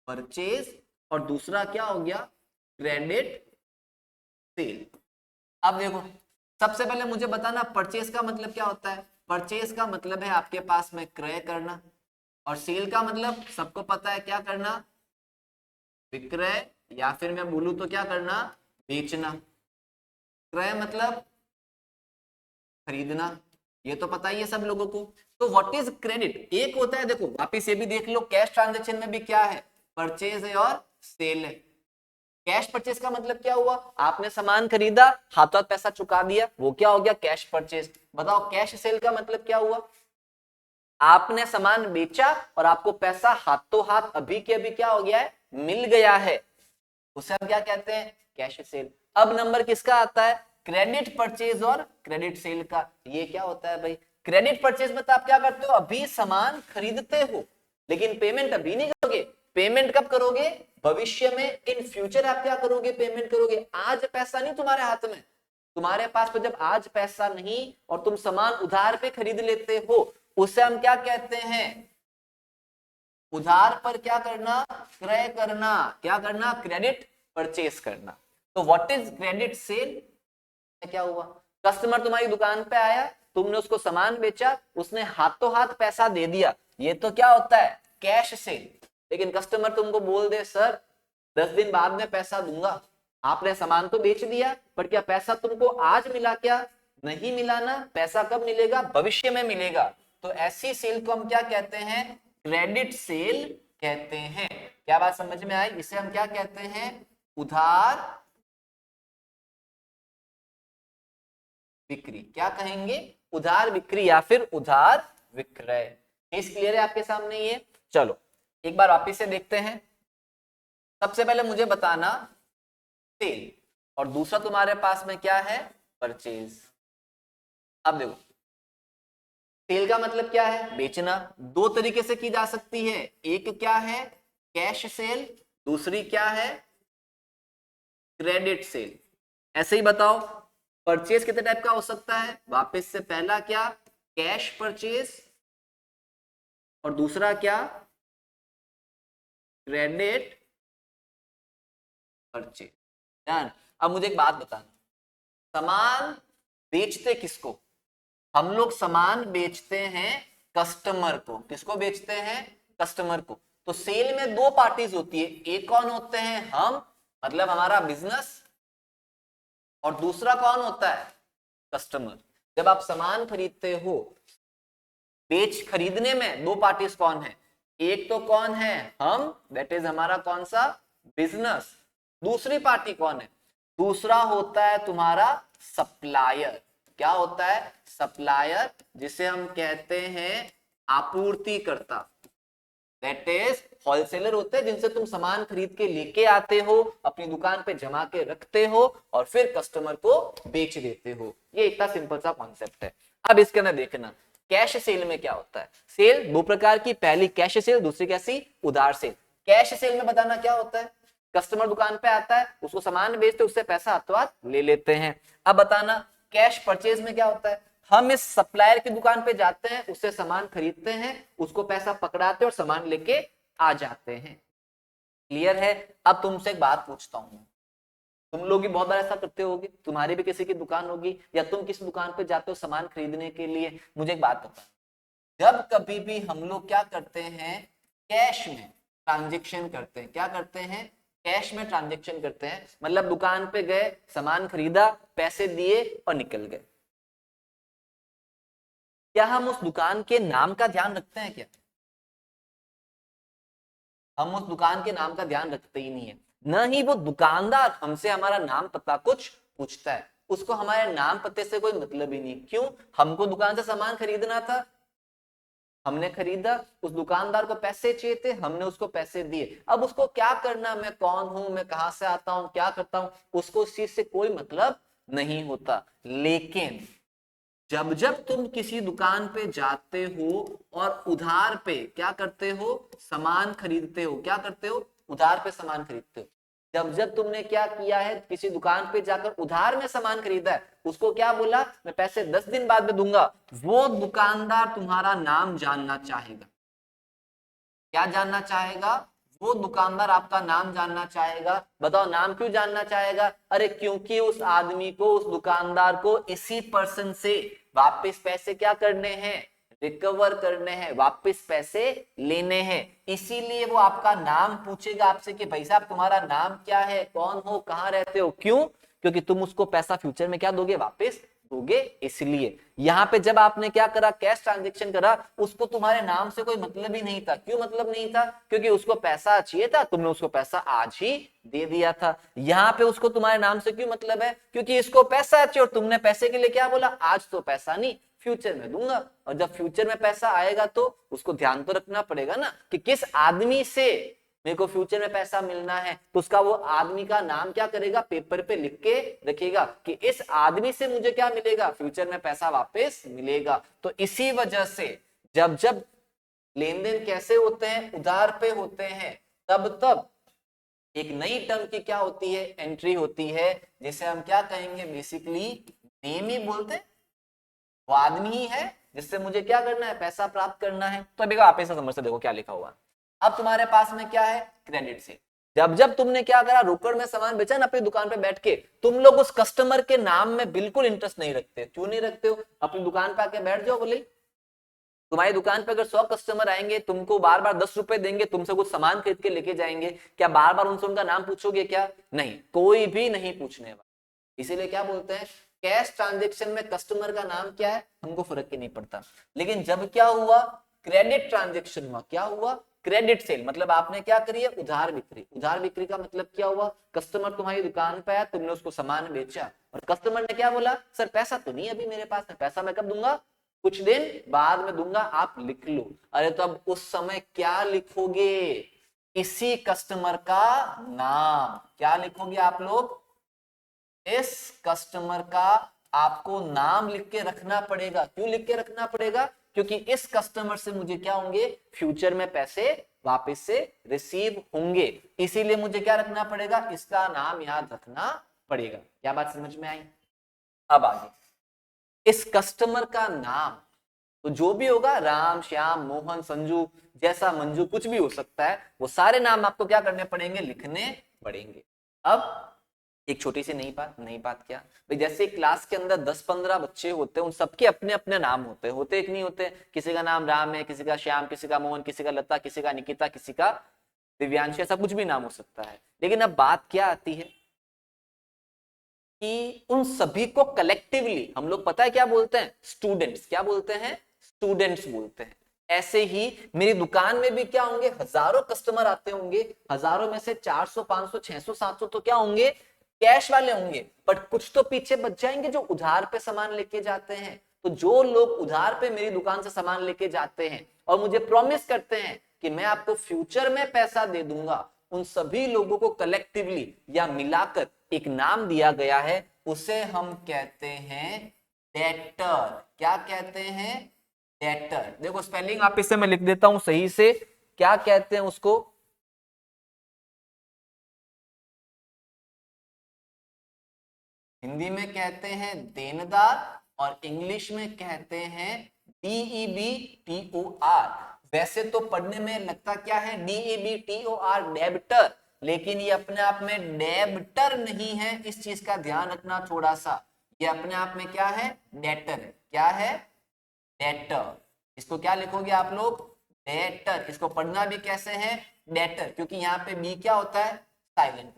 परचेज, और दूसरा क्या हो गया, क्रेडिट सेल। अब देखो, सबसे पहले मुझे बताना परचेज का मतलब क्या होता है। परचेज का मतलब है आपके पास में क्रय करना, और सेल का मतलब सबको पता है क्या करना, विक्रय, या फिर मैं बोलूं तो क्या करना, बेचना। क्रय मतलब खरीदना, ये तो पता ही है सब लोगों को। तो व्हाट इज क्रेडिट? एक होता है, देखो वापिस ये भी देख लो, कैश ट्रांजेक्शन में भी क्या है, परचेज है और सेल है। कैश परचेज का मतलब क्या हुआ, आपने सामान खरीदा, हाथों हाथ पैसा चुका दिया, वो क्या हो गया, कैश परचेज। बताओ कैश सेल का मतलब क्या हुआ, आपने सामान बेचा और आपको पैसा हाथों हाथ अभी के अभी क्या हो गया है, मिल गया है, उसे हम क्या कहते हैं, कैश सेल। अब नंबर किसका आता है, क्रेडिट परचेज और क्रेडिट सेल का। ये क्या होता है भाई, क्रेडिट परचेज में तो आप क्या करते हो, अभी सामान खरीदते हो लेकिन पेमेंट अभी नहीं करोगे। पेमेंट कब करोगे, भविष्य में, इन फ्यूचर आप क्या करोगे, पेमेंट करोगे। आज पैसा नहीं तुम्हारे हाथ में, तुम्हारे पास में जब आज पैसा नहीं और तुम सामान उधार पे खरीद लेते हो, उसे हम क्या कहते हैं, उधार पर क्या करना, क्रय करना। क्या करना, क्रेडिट परचेस करना। तो व्हाट इज क्रेडिट सेल? क्या हुआ, कस्टमर तुम्हारी दुकान पे आया, तुमने उसको सामान बेचा, उसने हाथों हाथ पैसा दे दिया, ये तो क्या होता है, कैश सेल। लेकिन कस्टमर तुमको बोल दे, सर 10 दिन बाद में पैसा दूंगा। आपने सामान तो बेच दिया, पर क्या पैसा तुमको आज मिला क्या? नहीं मिला ना। पैसा कब मिलेगा, भविष्य में मिलेगा। तो ऐसी सेल को हम क्या कहते हैं, क्रेडिट सेल कहते हैं। क्या बात समझ में आई? इसे हम क्या कहते हैं, उधार बिक्री। क्या कहेंगे, उधार बिक्री या फिर उधार विक्रय। केस क्लियर है आपके सामने ये? चलो एक बार वापिस से देखते हैं। सबसे पहले मुझे बताना सेल, और दूसरा तुम्हारे पास में क्या है, परचेज। अब देखो, सेल का मतलब क्या है, बेचना। दो तरीके से की जा सकती है, एक क्या है, कैश सेल, दूसरी क्या है, क्रेडिट सेल। ऐसे ही बताओ, परचेज कितने टाइप का हो सकता है, वापस से, पहला क्या, कैश परचेज, और दूसरा क्या, क्रेडिट परचेज। ध्यान। अब मुझे एक बात बताना, सामान बेचते किसको, हम लोग सामान बेचते हैं कस्टमर को। किसको बेचते हैं, कस्टमर को। तो सेल में दो पार्टीज होती है, एक कौन होते हैं, हम, मतलब हमारा बिजनेस, और दूसरा कौन होता है, कस्टमर। जब आप सामान खरीदते हो, खरीदने में दो पार्टीज कौन है, एक तो कौन है, हम, दैट इज हमारा कौन सा, बिजनेस। दूसरी पार्टी कौन है, दूसरा होता है तुम्हारा सप्लायर। क्या होता है, सप्लायर, जिसे हम कहते हैं आपूर्तिकर्ता। दैट इज होलसेलर होते हैं जिनसे तुम सामान खरीद के लेके आते हो, अपनी दुकान पे जमा के रखते हो और फिर कस्टमर को बेच देते हो। ये इतना सिंपल सा कॉन्सेप्ट है। अब इसके अंदर देखना कैश सेल में क्या होता है। सेल दो प्रकार की, पहली कैश सेल, दूसरी कैसी, उधार सेल। कैश सेल में बताना क्या होता है, कस्टमर दुकान पे आता है, उसको सामान बेचते, उससे पैसा हाथों हाथ ले लेते हैं। अब बताना कैश परचेज में क्या होता है, हम इस सप्लायर की दुकान पे जाते हैं, उससे सामान खरीदते हैं, उसको पैसा पकड़ाते हैं और सामान लेके आ जाते हैं। क्लियर है। अब तुमसे एक बात पूछता हूं, तुम लोग भी बहुत बार ऐसा करते होगे, तुम्हारी भी किसी की दुकान होगी या तुम किसी दुकान पे जाते हो सामान खरीदने के लिए। मुझे एक बात बता, जब कभी भी हम लोग क्या करते हैं, कैश में ट्रांजेक्शन करते हैं, क्या करते हैं, कैश में ट्रांजेक्शन करते हैं, मतलब दुकान पे गए, सामान खरीदा, पैसे दिए और निकल गए। क्या हम उस दुकान के नाम का ध्यान रखते हैं क्या? हम उस दुकान के नाम का ध्यान रखते ही नहीं है। न ही वो दुकानदार हमसे हमारा नाम पता कुछ पूछता है, उसको हमारे नाम पते से कोई मतलब ही नहीं। क्यों? हमको दुकान से सामान खरीदना था, हमने खरीदा, उस दुकानदार को पैसे चाहिए थे, हमने उसको पैसे दिए। अब उसको क्या करना, मैं कौन हूं, मैं कहां से आता हूं, क्या करता हूं, उसको उस चीज से कोई मतलब नहीं होता। लेकिन जब जब तुम किसी दुकान पे जाते हो और उधार पे क्या करते हो, सामान खरीदते हो, क्या करते हो, उधार पे सामान खरीदते हो। जब जब तुमने क्या किया है, किसी दुकान पे जाकर उधार में सामान खरीदा है, उसको क्या बोला, मैं पैसे 10 दिन बाद में दूंगा, वो दुकानदार तुम्हारा नाम जानना चाहेगा। क्या जानना चाहेगा? वो दुकानदार आपका नाम जानना चाहेगा। बताओ नाम क्यों जानना चाहेगा? अरे क्योंकि उस आदमी को, उस दुकानदार को इसी पर्सन से वापस पैसे क्या करने हैं, रिकवर करने हैं, वापस पैसे लेने हैं। इसीलिए वो आपका नाम पूछेगा आपसे कि भाई साहब तुम्हारा नाम क्या है, कौन हो, कहाँ रहते हो। क्यों? क्योंकि तुम उसको पैसा फ्यूचर में क्या दोगे, वापस दोगे। इसलिए यहाँ पे जब आपने क्या करा, कैश ट्रांजेक्शन करा, उसको तुम्हारे नाम से कोई मतलब ही नहीं था। क्यों मतलब नहीं था? क्योंकि उसको पैसा चाहिए था, तुमने उसको पैसा आज ही दे दिया था। यहाँ पे उसको तुम्हारे नाम से क्यों मतलब है? क्योंकि इसको पैसा चाहिए और तुमने पैसे के लिए क्या बोला, आज तो पैसा नहीं, फ्यूचर में दूंगा। और जब फ्यूचर में पैसा आएगा तो उसको ध्यान तो रखना पड़ेगा ना कि किस आदमी से मेरे को फ्यूचर में पैसा मिलना है, तो उसका वो आदमी का नाम क्या करेगा, पेपर पे लिख के रखेगा कि इस आदमी से मुझे क्या मिलेगा, फ्यूचर में पैसा वापस मिलेगा। तो इसी वजह से जब जब लेन देन कैसे होते हैं, उधार पे होते हैं, तब तब एक नई टर्म की क्या होती है, एंट्री होती है, जिसे हम क्या कहेंगे, बेसिकली नेम ही बोलते हैं। वो आदमी ही है जिससे मुझे क्या करना है, पैसा प्राप्त करना है। तो अभी आप ऐसा समझ से देखो क्या लिखा हुआ। अब तुम्हारे पास में क्या है, क्रेडिट से। जब जब तुमने क्या करा, रोकड़ में सामान बेचा ना अपनी दुकान पे बैठ के, तुम लोग उस कस्टमर के नाम में बिल्कुल इंटरेस्ट नहीं रखते। क्यों नहीं रखते हो? अपनी दुकान पे आके बैठ जाओ। बोले तुम्हारी दुकान पे अगर 100 कस्टमर आएंगे, तुमको बार बार 10 रुपए देंगे, तुमसे कुछ सामान खरीद के लेके जाएंगे, क्या बार बार उनसे उनका नाम पूछोगे क्या? नहीं, कोई भी नहीं पूछने वाला। इसीलिए क्या बोलते हैं, कैश ट्रांजेक्शन में कस्टमर का नाम क्या है हमको फर्क ही नहीं पड़ता। लेकिन जब क्या हुआ, क्रेडिट ट्रांजेक्शन हुआ, क्या हुआ, क्रेडिट सेल, मतलब आपने क्या करी है, उधार बिक्री। उधार बिक्री का मतलब क्या हुआ, कस्टमर तुम्हारी दुकान पे आया, तुमने उसको सामान बेचा और कस्टमर ने क्या बोला, सर पैसा तो नहीं अभी मेरे पास है, पैसा मैं कब दूंगा, कुछ दिन बाद में दूंगा, आप लिख लो। अरे तो अब उस समय क्या लिखोगे, इसी कस्टमर का नाम। क्या लिखोगे आप लोग, इस कस्टमर का आपको नाम लिख के रखना पड़ेगा। क्यों लिख के रखना पड़ेगा? क्योंकि इस कस्टमर से मुझे क्या होंगे, फ्यूचर में पैसे वापस से रिसीव होंगे। इसीलिए मुझे क्या रखना पड़ेगा, इसका नाम याद रखना पड़ेगा। क्या बात समझ में आई? अब आगे, इस कस्टमर का नाम तो जो भी होगा, राम, श्याम, मोहन, संजू, जैसा, मंजू, कुछ भी हो सकता है, वो सारे नाम आपको क्या करने पड़ेंगे, लिखने पड़ेंगे। अब एक छोटी सी नई बात क्या भाई, जैसे क्लास के अंदर 10-15 बच्चे होते हैं, उन सबके अपने अपने नाम होते एक नहीं होते। किसी का नाम राम है, किसी का श्याम, किसी का मोहन, किसी का लता, किसी का निकिता, किसी का दिव्यांश, ऐसा कुछ भी नाम हो सकता है। लेकिन अब बात क्या आती है कि उन सभी को कलेक्टिवली हम लोग पता है क्या बोलते हैं, स्टूडेंट्स। क्या बोलते हैं, स्टूडेंट्स बोलते हैं। ऐसे ही मेरी दुकान में भी क्या होंगे, हजारों कस्टमर आते होंगे, हजारों में से 400, 500, 600, 700 तो क्या होंगे, कैश वाले होंगे, बट कुछ तो पीछे बच जाएंगे जो उधार पे सामान लेके जाते हैं। तो जो लोग उधार पे मेरी दुकान से सामान लेके जाते हैं और मुझे प्रॉमिस करते हैं कि मैं आपको फ्यूचर में पैसा दे दूंगा, उन सभी लोगों को कलेक्टिवली या मिलाकर एक नाम दिया गया है, उसे हम कहते हैं डेटर। क्या कहते हैं? डेटर। देखो स्पेलिंग आप इसे मैं लिख देता हूं सही से, क्या कहते हैं उसको? हिंदी में कहते हैं देनदार और इंग्लिश में कहते हैं DEBTOR। वैसे तो पढ़ने में लगता क्या है? DEBTOR, डेबिटर, लेकिन ये अपने आप में डेबिटर नहीं है, इस चीज का ध्यान रखना थोड़ा सा। ये अपने आप में क्या है? डेटर है। क्या है? डेटर। इसको क्या लिखोगे आप लोग? डेटर। इसको पढ़ना भी कैसे है? डेटर, क्योंकि यहाँ पे बी क्या होता है? साइलेंट।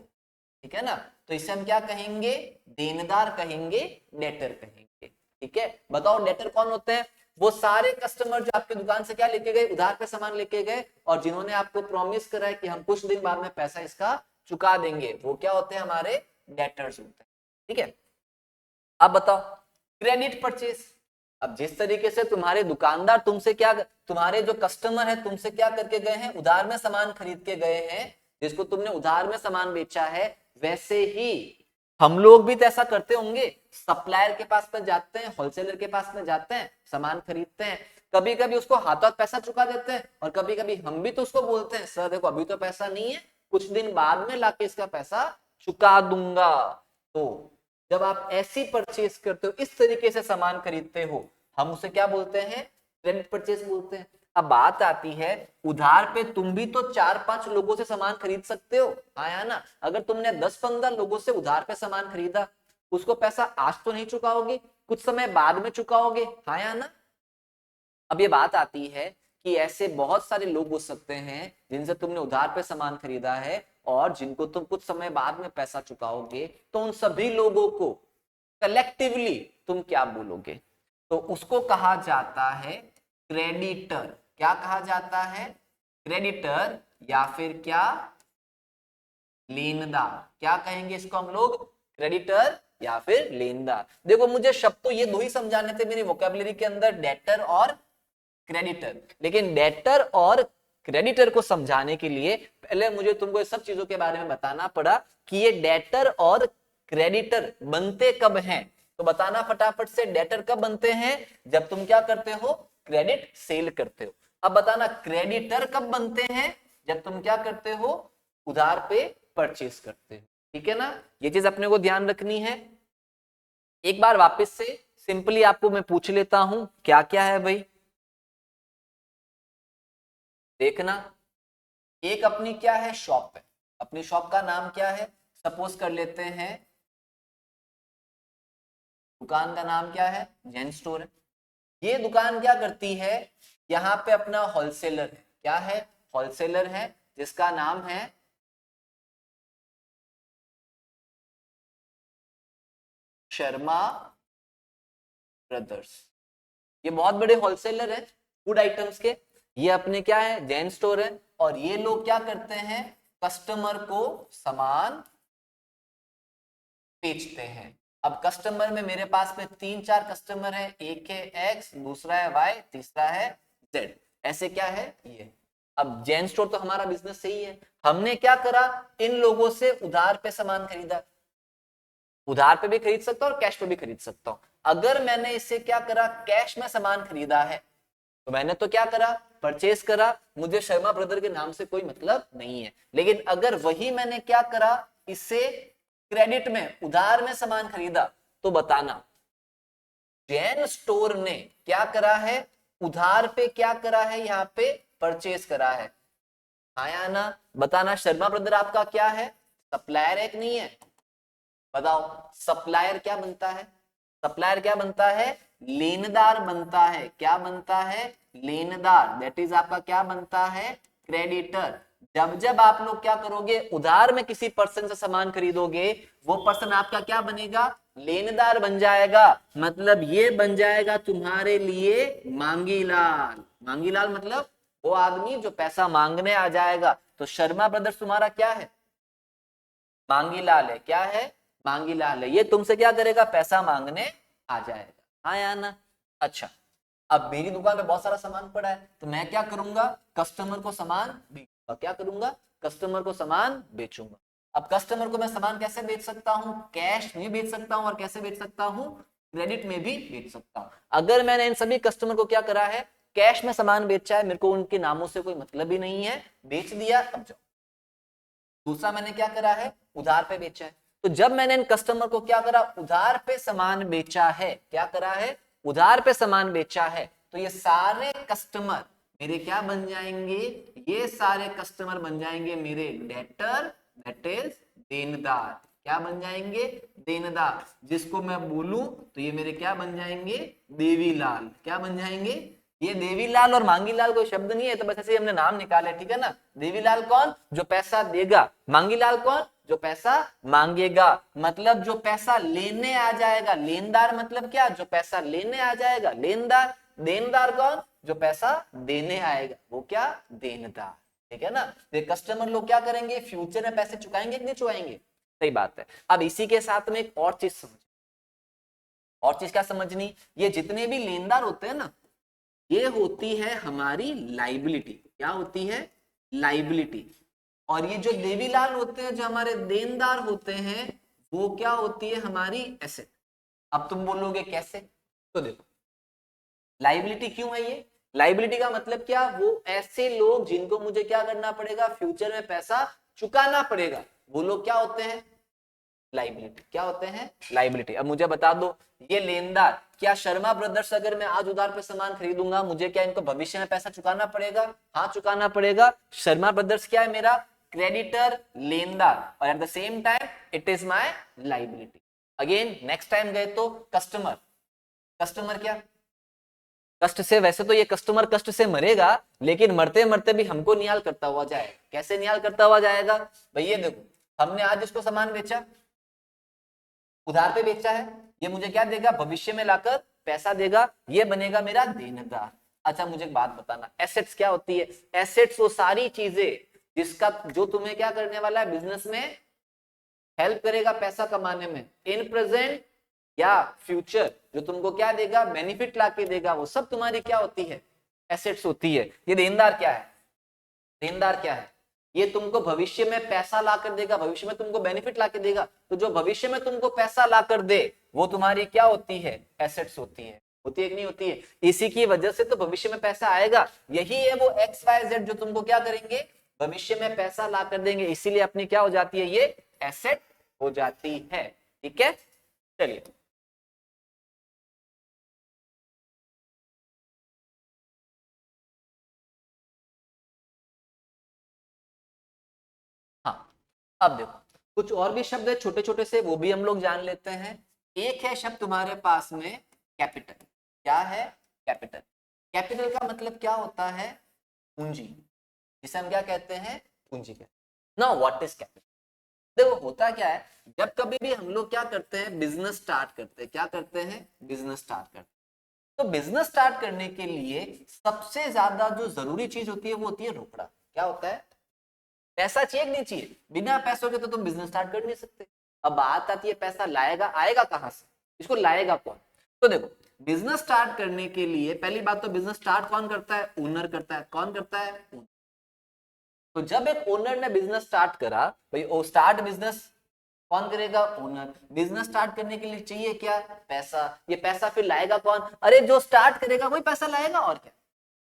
ठीक है ना? तो इसे हम क्या कहेंगे? देनदार कहेंगे, डेटर कहेंगे। ठीक है, बताओ डेटर कौन होते हैं? वो सारे कस्टमर जो आपकी दुकान से क्या लेके गए? उधार पे सामान लेके गए, और जिन्होंने आपको प्रॉमिस करा है कि हम कुछ दिन बाद में पैसा इसका चुका देंगे, वो क्या होते हैं? हमारे डेटर्स होते हैं। ठीक है, अब बताओ क्रेडिट परचेज। अब जिस तरीके से तुम्हारे दुकानदार तुमसे क्या, तुम्हारे जो कस्टमर है तुमसे क्या करके गए हैं? उधार में सामान खरीद के गए हैं, जिसको तुमने उधार में सामान बेचा है, वैसे ही हम लोग भी तो ऐसा करते होंगे। सप्लायर के पास में जाते हैं, होलसेलर के पास में जाते हैं, सामान खरीदते हैं, कभी कभी उसको हाथों हाथ पैसा चुका देते हैं, और कभी कभी हम भी तो उसको बोलते हैं सर देखो अभी तो पैसा नहीं है, कुछ दिन बाद में लाके इसका पैसा चुका दूंगा। तो जब आप ऐसी परचेज करते हो, इस तरीके से सामान खरीदते हो, हम उसे क्या बोलते हैं? क्रेडिट परचेज बोलते हैं। अब बात आती है उधार पे, तुम भी तो 4-5 लोगों से सामान खरीद सकते हो, हाँ या ना? अगर तुमने 10-15 लोगों से उधार पे सामान खरीदा, उसको पैसा आज तो नहीं चुकाओगे, कुछ समय बाद में चुकाओगे, हाँ या ना? अब ये बात आती है कि ऐसे बहुत सारे लोग हो सकते हैं जिनसे तुमने उधार पे सामान खरीदा है, और जिनको तुम कुछ समय बाद में पैसा चुकाओगे, तो उन सभी लोगों को कलेक्टिवली तुम क्या बोलोगे? तो उसको कहा जाता है क्रेडिटर। क्या कहा जाता है? क्रेडिटर, या फिर क्या? लेनदार। क्या कहेंगे इसको हम लोग? क्रेडिटर या फिर लेनदार। देखो मुझे शब्द तो ये दो ही समझाने थे मेरी वोकेबलरी के अंदर, डेटर और क्रेडिटर, लेकिन डेटर और क्रेडिटर को समझाने के लिए पहले मुझे तुमको इस सब चीजों के बारे में बताना पड़ा कि ये डेटर और क्रेडिटर बनते कब हैं। तो बताना फटाफट से, डेटर कब बनते हैं? जब तुम क्या करते हो? क्रेडिट सेल करते हो। अब बताना क्रेडिटर कब बनते हैं? जब तुम क्या करते हो? उधार पे परचेस करते हो। ठीक है ना? ये चीज अपने को ध्यान रखनी है। एक बार वापस से सिंपली आपको मैं पूछ लेता हूं, क्या क्या है भाई? देखना, एक अपनी क्या है? शॉप है। अपनी शॉप का नाम क्या है? सपोज कर लेते हैं, दुकान का नाम क्या है? जैन स्टोर है। ये दुकान क्या करती है? यहाँ पे अपना होलसेलर है। क्या है? होलसेलर है, जिसका नाम है शर्मा ब्रदर्स। ये बहुत बड़े होलसेलर है फूड आइटम्स के। ये अपने क्या है? जैन स्टोर है, और ये लोग क्या करते हैं? कस्टमर को सामान बेचते हैं। अब कस्टमर में मेरे पास में 3-4 कस्टमर है, एक है एक्स, दूसरा है वाई, तीसरा है जेड। ऐसे क्या है ये? अब जैन स्टोर तो हमारा बिजनेस सही है, हमने क्या करा? इन लोगों से उधार पे सामान खरीदा। उधार पे भी खरीद सकता हूं और कैश पे भी खरीद सकता हूं। अगर मैंने इससे क्या करा? कैश में सामान खरीदा है, तो मैंने तो क्या करा? परचेज करा, मुझे शर्मा ब्रदर के नाम से कोई मतलब नहीं है। लेकिन अगर वही मैंने क्या करा? इससे क्रेडिट में, उधार में सामान खरीदा, तो बताना जैन स्टोर ने क्या करा है? उधार पे क्या करा है? यहाँ पे परचेज करा है, हाँ या ना? बताना शर्मा ब्रदर आपका क्या है? सप्लायर है कि नहीं है? बताओ सप्लायर क्या बनता है? सप्लायर क्या बनता है? लेनदार बनता है। क्या बनता है? लेनदार। दैट इज आपका क्या बनता है? क्रेडिटर। जब जब आप लोग क्या करोगे? उधार में किसी पर्सन से सामान खरीदोगे, वो पर्सन आपका क्या बनेगा? लेनदार बन जाएगा। मतलब ये बन जाएगा तुम्हारे लिए मांगीलाल। मांगीलाल मतलब वो आदमी जो पैसा मांगने आ जाएगा। तो शर्मा ब्रदर्स तुम्हारा क्या है? मांगीलाल है। क्या है? मांगीलाल है। ये तुमसे क्या करेगा? पैसा मांगने आ जाएगा, हाँ या ना? अच्छा, अब मेरी दुकान पे बहुत सारा सामान पड़ा है, तो मैं क्या करूंगा, कस्टमर को सामान बेचूंगा। क्या करूंगा, कस्टमर को सामान बेचूंगा। अब कस्टमर को मैं सामान कैसे बेच सकता हूं, कैश में बेच सकता हूं, और कैसे बेच सकता हूं, क्रेडिट में भी बेच सकता हूं। अगर मैंने इन सभी कस्टमर को क्या करा है, कैश में सामान बेचा है, मेरे को उनके नामों से कोई मतलब ही नहीं है, बेच दिया, अब जाओ। दूसरा मैंने क्या करा है, उधार पे बेचा है। तो जब मैंने इन कस्टमर को क्या करा, उधार पे सामान बेचा है, क्या करा है, उधार पे सामान बेचा है, तो ये सारे कस्टमर मेरे क्या बन जाएंगे, ये सारे कस्टमर बन जाएंगे मेरे डेटर, दैट इज देनदार। क्या बन जाएंगे, देनदार। जिसको मैं बोलूं तो ये मेरे क्या बन जाएंगे, देवीलाल। क्या बन जाएंगे, ये देवीलाल और मांगीलाल कोई शब्द नहीं है, तो बस ऐसे ही हमने नाम निकाले, ठीक है ना। देवीलाल कौन, जो पैसा देगा, मांगीलाल कौन, जो पैसा मांगेगा। मतलब जो पैसा लेने आ जाएगा, लेनदार मतलब क्या, जो पैसा लेने आ जाएगा, लेनदार। देनदार कौन, जो पैसा देने आएगा, वो क्या, देनदार। ठीक है ना। तो कस्टमर लोग क्या करेंगे, फ्यूचर में पैसे चुकाएंगे कि नहीं चुकाएंगे, सही बात है। अब इसी के साथ में एक और चीज समझ, और चीज क्या समझनी, ये जितने भी लेनदार होते हैं ना, ये होती है हमारी लाइबिलिटी। क्या होती है, लाइबिलिटी। और ये जो देवीलाल होते हैं, जो हमारे देनदार होते हैं, वो क्या होती है, हमारी एसेट। अब तुम बोलोगे कैसे, तो देखो, लाइबिलिटी क्यों है ये, लाइबिलिटी का मतलब क्या, वो ऐसे लोग जिनको मुझे क्या करना पड़ेगा, फ्यूचर में पैसा चुकाना पड़ेगा, वो लोग क्या होते हैं, लाइबिलिटी। क्या होते हैं, लाइबिलिटी। अब मुझे बता दो, ये लेनदार, क्या शर्मा ब्रदर्स अगर मैं आज उधार पे सामान खरीदूंगा, मुझे क्या इनको भविष्य में पैसा चुकाना पड़ेगा, हाँ चुकाना पड़ेगा। शर्मा ब्रदर्स क्या है, मेरा क्रेडिटर, लेनदार, और at the same time it is my liability. Again next time गए तो कस्टमर, कस्टमर क्या, कष्ट से, वैसे तो ये कस्टमर कष्ट से मरेगा, लेकिन मरते मरते भी हमको निहाल करता हुआ जाएगा। कैसे निहाल करता हुआ जाएगा, भैया देखो, हमने आज इसको सामान बेचा, उधार पे बेचा है, ये मुझे क्या देगा, भविष्य में लाकर पैसा देगा, ये बनेगा मेरा देनदार। अच्छा मुझे एक बात बताना, एसेट्स क्या होती है, एसेट्स वो सारी चीजें जिसका, जो तुम्हें क्या करने वाला है, बिजनेस में हेल्प करेगा पैसा कमाने में, इन प्रेजेंट या फ्यूचर, जो तुमको क्या देगा, बेनिफिट लाके देगा, वो सब तुम्हारी क्या होती है, एसेट्स होती है। ये देनदार क्या है, देनदार क्या है, ये तुमको भविष्य में पैसा लाकर देगा, भविष्य में तुमको बेनिफिट लाकर देगा। तो जो भविष्य में तुमको पैसा लाकर दे, वो तुम्हारी क्या होती है, एसेट्स होती है। होती है कि नहीं होती है, इसी की वजह से तो भविष्य में पैसा आएगा। यही है वो एक्स वाई जेड जो तुमको क्या करेंगे, भविष्य में पैसा ला कर देंगे, इसीलिए अपनी क्या हो जाती है, ये एसेट हो जाती है। ठीक है, चलिए हाँ, अब देखो कुछ और भी शब्द है छोटे छोटे से, वो भी हम लोग जान लेते हैं। एक है शब्द तुम्हारे पास में, कैपिटल। क्या है, कैपिटल। कैपिटल का मतलब क्या होता है, पूंजी, जिसे हम क्या कहते हैं, पूंजी कहते हैं। नाउ व्हाट इज कैपिटल, देखो होता क्या है, जब कभी भी हम लोग क्या करते हैं, बिजनेस स्टार्ट करते हैं, क्या करते हैं, बिजनेस स्टार्ट करते हैं। तो बिजनेस स्टार्ट करने के लिए सबसे ज्यादा जो जरूरी चीज होती है, वो होती है रोकड़ा। क्या होता है, पैसा चाहिए कि नहीं चाहिए, बिना पैसों के तो तुम बिजनेस स्टार्ट कर नहीं सकते। अब बात आती है पैसा लाएगा, आएगा कहां से, इसको लाएगा कौन। तो देखो, बिजनेस स्टार्ट करने के लिए पहली बात तो बिजनेस स्टार्ट कौन करता है, ओनर करता है। कौन करता है, तो जब एक ओनर ने बिजनेस स्टार्ट करा, भाई वो स्टार्ट बिजनेस कौन करेगा, ओनर। बिजनेस स्टार्ट करने के लिए चाहिए क्या, पैसा। ये पैसा फिर लाएगा कौन, अरे जो स्टार्ट करेगा वही पैसा लाएगा, और क्या,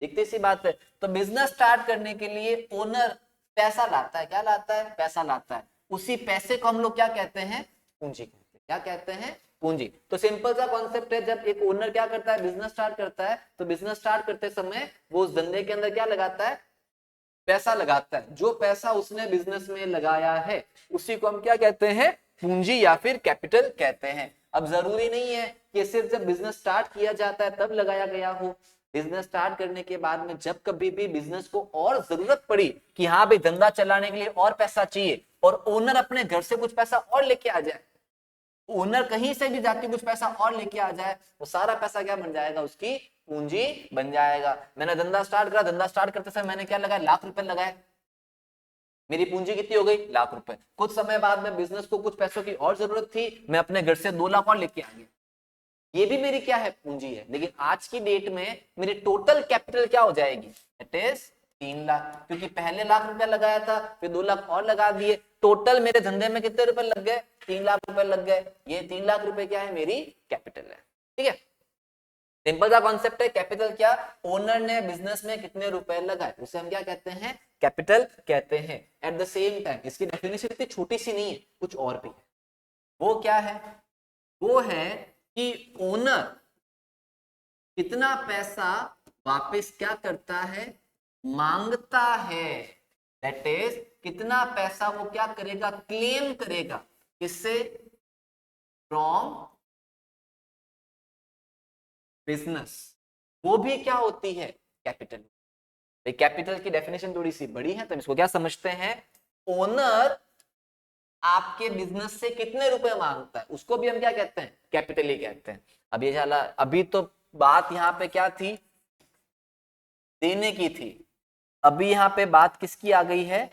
दिखती सी बात है। तो बिजनेस स्टार्ट करने के लिए ओनर पैसा लाता है, क्या लाता है, पैसा लाता है। उसी पैसे को हम लोग क्या कहते हैं, पूंजी कहते हैं। क्या कहते हैं, पूंजी। तो सिंपल सा कॉन्सेप्ट है, जब एक ओनर क्या करता है, बिजनेस स्टार्ट करता है, तो बिजनेस स्टार्ट करते समय वो उस धंधे के अंदर क्या लगाता है, पैसा लगाता है। जो पैसा उसने बिजनेस में लगाया है, उसी को हम क्या कहते हैं, पूंजी या फिर कैपिटल कहते हैं। अब जरूरी नहीं है कि सिर्फ जब बिजनेस स्टार्ट किया जाता है तब लगाया गया हो। बिजनेस स्टार्ट करने के बाद में जब कभी भी बिजनेस को और जरूरत पड़ी कि हाँ भाई धंधा चलाने के लिए और पैसा चाहिए, और ओनर अपने घर से कुछ पैसा और लेके आ जाए, ओनर कहीं से भी जाके कुछ पैसा और लेके आ जाए, वो सारा पैसा क्या बन जाएगा, उसकी पूंजी बन जाएगा। मैंने धंधा स्टार्ट करा, धंधा स्टार्ट करते समय मैंने क्या लगाया, लाख रुपए लगाए, मेरी पूंजी कितनी हो गई, लाख रुपए। कुछ समय बाद में बिजनेस को कुछ पैसों की और जरूरत थी, मैं अपने घर से 2 लाख और लेके आ गया। ये भी मेरी क्या है, पूंजी है। लेकिन आज की डेट में मेरी टोटल कैपिटल क्या हो जाएगी, इट इज 3 लाख, क्योंकि पहले लाख रुपया लगाया था, फिर 2 लाख और लगा दिए, टोटल मेरे धंधे में कितने रुपए लग गए, 3 लाख रुपए लग गए। ये 3 लाख रुपए क्या है, मेरी कैपिटल है। ठीक है, सिंपल सा कॉन्सेप्ट है। कैपिटल क्या, ओनर ने बिजनेस में कितने रुपए लगाए, उसे हम क्या कहते हैं, कैपिटल कहते हैं। एट द सेम टाइम इसकी डेफिनेशन इतनी छोटी सी नहीं है, कुछ और भी है। वो क्या है, वो है कि ओनर कितना पैसा वापस क्या करता है, मांगता है। दैट इज कितना पैसा वो क्या करेगा, क्लेम करेगा, किससे, फ्रॉम बिजनेस। वो भी क्या होती है, कैपिटल। कैपिटल की डेफिनेशन थोड़ी सी बड़ी है, तो इसको क्या समझते हैं, ओनर आपके बिजनेस से कितने रुपए मांगता है, उसको भी हम क्या कहते हैं, कैपिटल ही कहते हैं। अब ये चला, अभी तो बात यहाँ पे क्या थी, देने की थी। अभी यहाँ पे बात किसकी आ गई है,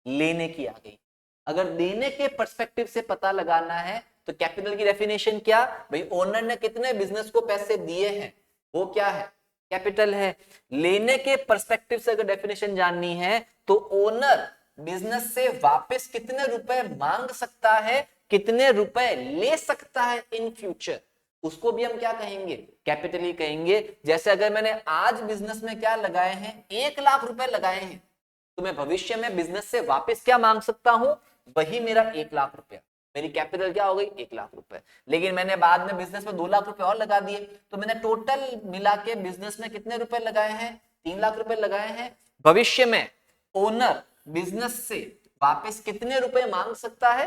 लेने की आ गई। अगर देने के पर्सपेक्टिव से पता लगाना है तो कैपिटल की डेफिनेशन क्या, भाई ओनर ने कितने बिजनेस को पैसे दिए हैं, वो क्या है, कैपिटल है। लेने के पर्सपेक्टिव से अगर डेफिनेशन जाननी है तो ओनर बिजनेस से वापस कितने रुपए मांग सकता है, कितने रुपए ले सकता है इन फ्यूचर, उसको भी हम क्या कहेंगे, कैपिटल ही कहेंगे। जैसे अगर मैंने आज बिजनेस में क्या लगाए हैं, 1 लाख रुपए लगाए हैं, तो मैं भविष्य में बिजनेस से वापस क्या मांग सकता हूं, वही मेरा 1 लाख रुपया, मेरी कैपिटल क्या हो गई, 1 लाख रुपए। लेकिन मैंने बाद में बिजनेस में 2 लाख रुपए और लगा दिए, तो मैंने टोटल मिला के बिजनेस में कितने रुपए लगाए हैं, 3 लाख रुपए लगाए हैं। भविष्य में ओनर बिजनेस से वापस कितने रुपए मांग सकता है,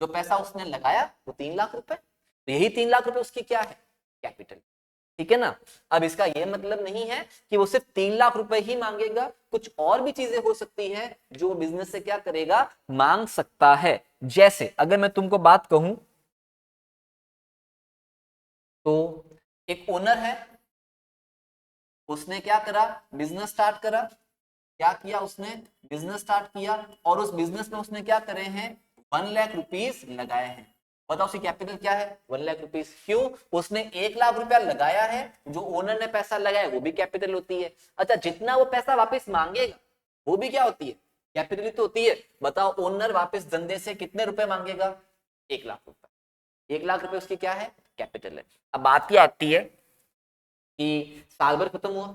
जो पैसा उसने लगाया वो 3 लाख रुपए, तो यही 3 लाख रुपए उसकी क्या है, कैपिटल। ठीक है ना। अब इसका यह मतलब नहीं है कि वो सिर्फ 3 लाख रुपए ही मांगेगा, कुछ और भी चीजें हो सकती है जो बिजनेस से क्या करेगा, मांग सकता है। जैसे अगर मैं तुमको बात कहूं तो एक ओनर है, उसने क्या करा, बिजनेस स्टार्ट करा। क्या किया उसने, बिजनेस स्टार्ट किया, और उस बिजनेस में उसने क्या करे हैं, 1 लाख रुपीस लगाए हैं। बताओ उसकी कैपिटल क्या है, 1 लाख रुपीस। क्यों, उसने 1 लाख रुपया लगाया है, जो ओनर ने पैसा लगाया वो भी कैपिटल होती है। अच्छा, जितना वो पैसा वापस मांगेगा वो भी क्या होती है, कैपिटल तो होती है। बताओ ओनर वापस धंधे से कितने रुपए मांगेगा, 1 लाख रुपए। 1 लाख रुपए उसकी क्या है, कैपिटल है। अब बात क्या आती है कि साल भर खत्म हुआ,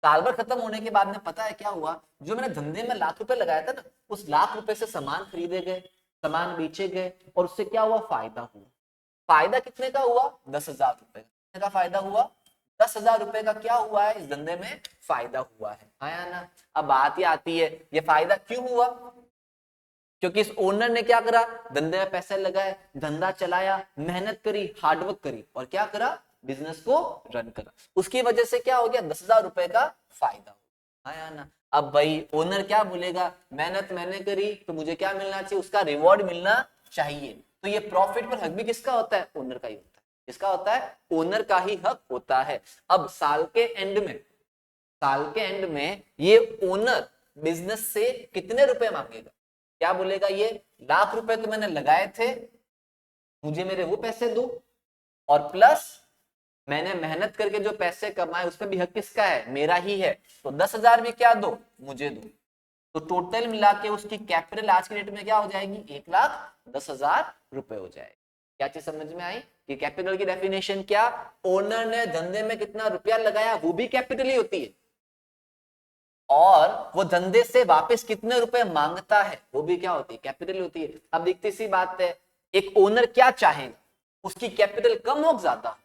साल भर खत्म होने के बाद में पता है क्या हुआ, जो मैंने धंधे में लाख रुपए लगाया था ना, उस लाख रुपए से सामान खरीदे गए, सामान बेचे गए, और उससे क्या हुआ, फायदा हुआ। फायदा कितने का हुआ, 10,000 रुपए कितने का फायदा हुआ, 10,000 रुपए का क्या हुआ है, इस धंधे में फायदा हुआ है। आया ना। अब बात ये आती है, ये फायदा क्यों हुआ, क्योंकि इस ओनर ने क्या करा, धंधे में पैसे लगाए, धंधा चलाया, मेहनत करी, हार्डवर्क करी, और क्या करा, बिजनेस को रन करा। उसकी वजह से क्या हो गया, 10,000 रुपए का फायदा। आया ना। अब भाई ओनर क्या बोलेगा, मेहनत मैंने करी तो मुझे क्या मिलना चाहिए, उसका रिवॉर्ड मिलना चाहिए। तो ये प्रॉफिट पर हक भी किसका होता है, ओनर का ही होता है। किसका होता है, ओनर का ही हक होता है। अब साल के एंड में ये ओनर बिजनेस से कितने रुपए मांगेगा, क्या बोलेगा, ये लाख रुपए तो मैंने लगाए थे, मुझे मेरे वो पैसे दो, और प्लस मैंने मेहनत करके जो पैसे कमाए उसमें भी हक किसका है, मेरा ही है। तो 10,000 भी क्या दो, मुझे दो। तो टोटल मिला के उसकी कैपिटल आज की डेट में क्या हो जाएगी, 1,10,000 रुपए हो जाएगी। क्या चीज समझ में आई कि कैपिटल की डेफिनेशन क्या, ओनर ने धंधे में कितना रुपया लगाया वो भी कैपिटल ही होती है, और वो धंधे से वापस कितने रुपए मांगता है वो भी क्या होती है, कैपिटल होती है। अब दिखती सी बात है, एक ओनर क्या चाहेगा, उसकी कैपिटल कम हो ज्यादा,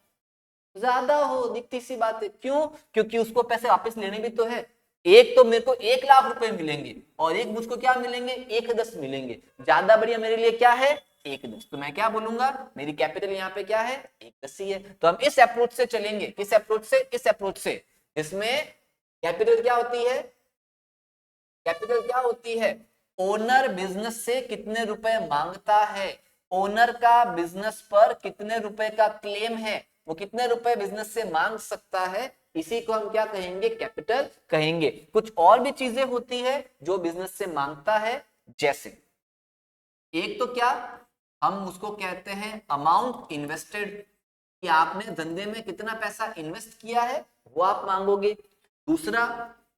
ज्यादा हो, दिखती सी बात है। क्यों, क्योंकि उसको पैसे वापस लेने भी तो है। एक तो मेरे को 1 लाख रुपए मिलेंगे, और एक मुझको क्या मिलेंगे, 1,10 मिलेंगे। ज्यादा बढ़िया मेरे लिए क्या है, 1,10। तो मैं क्या बोलूंगा, मेरी कैपिटल यहाँ पे क्या है, 1,10 ही है। तो हम इस अप्रोच से चलेंगे, किस अप्रोच से, इस अप्रोच से। इसमें कैपिटल क्या होती है, कैपिटल क्या होती है, ओनर बिजनेस से कितने रुपए मांगता है, ओनर का बिजनेस पर कितने रुपए का क्लेम है, वो कितने रुपए बिजनेस से मांग सकता है, इसी को हम क्या कहेंगे, कैपिटल कहेंगे। कुछ और भी चीजें होती है जो बिजनेस से मांगता है, जैसे एक तो क्या, हम उसको कहते हैं अमाउंट इन्वेस्टेड, कि आपने धंधे में कितना पैसा इन्वेस्ट किया है वो आप मांगोगे। दूसरा,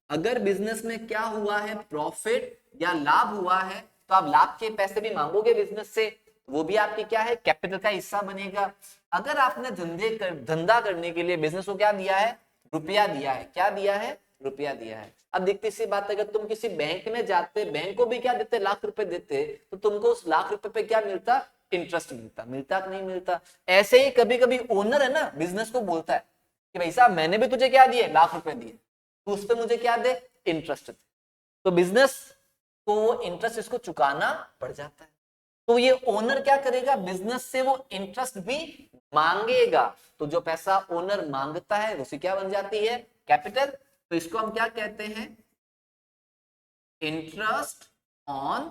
अगर बिजनेस में क्या हुआ है, प्रॉफिट या लाभ हुआ है, तो आप लाभ के पैसे भी मांगोगे बिजनेस से, वो भी आपके क्या है, कैपिटल का हिस्सा बनेगा। अगर आपने धंधा करने के लिए बिजनेस को क्या दिया है, रुपया दिया है, क्या दिया है, रुपया दिया है। अब देखते सी बात है, अगर तुम किसी बैंक में जाते, बैंक को भी क्या देते, लाख रुपए देते, तो तुमको उस लाख रुपए पे क्या मिलता, इंटरेस्ट मिलता, मिलता कि नहीं मिलता। ऐसे ही कभी कभी ओनर है ना बिजनेस को बोलता है कि भाई साहब मैंने भी तुझे क्या दिए, लाख रुपए दिए, तो उस पर मुझे क्या दे, इंटरेस्ट दे। तो बिजनेस को वो इंटरेस्ट इसको चुकाना पड़ जाता है। तो ये ओनर क्या करेगा, बिजनेस से वो इंटरेस्ट भी मांगेगा। तो जो पैसा ओनर मांगता है उसी क्या बन जाती है, कैपिटल। तो इसको हम क्या कहते हैं, इंटरेस्ट ऑन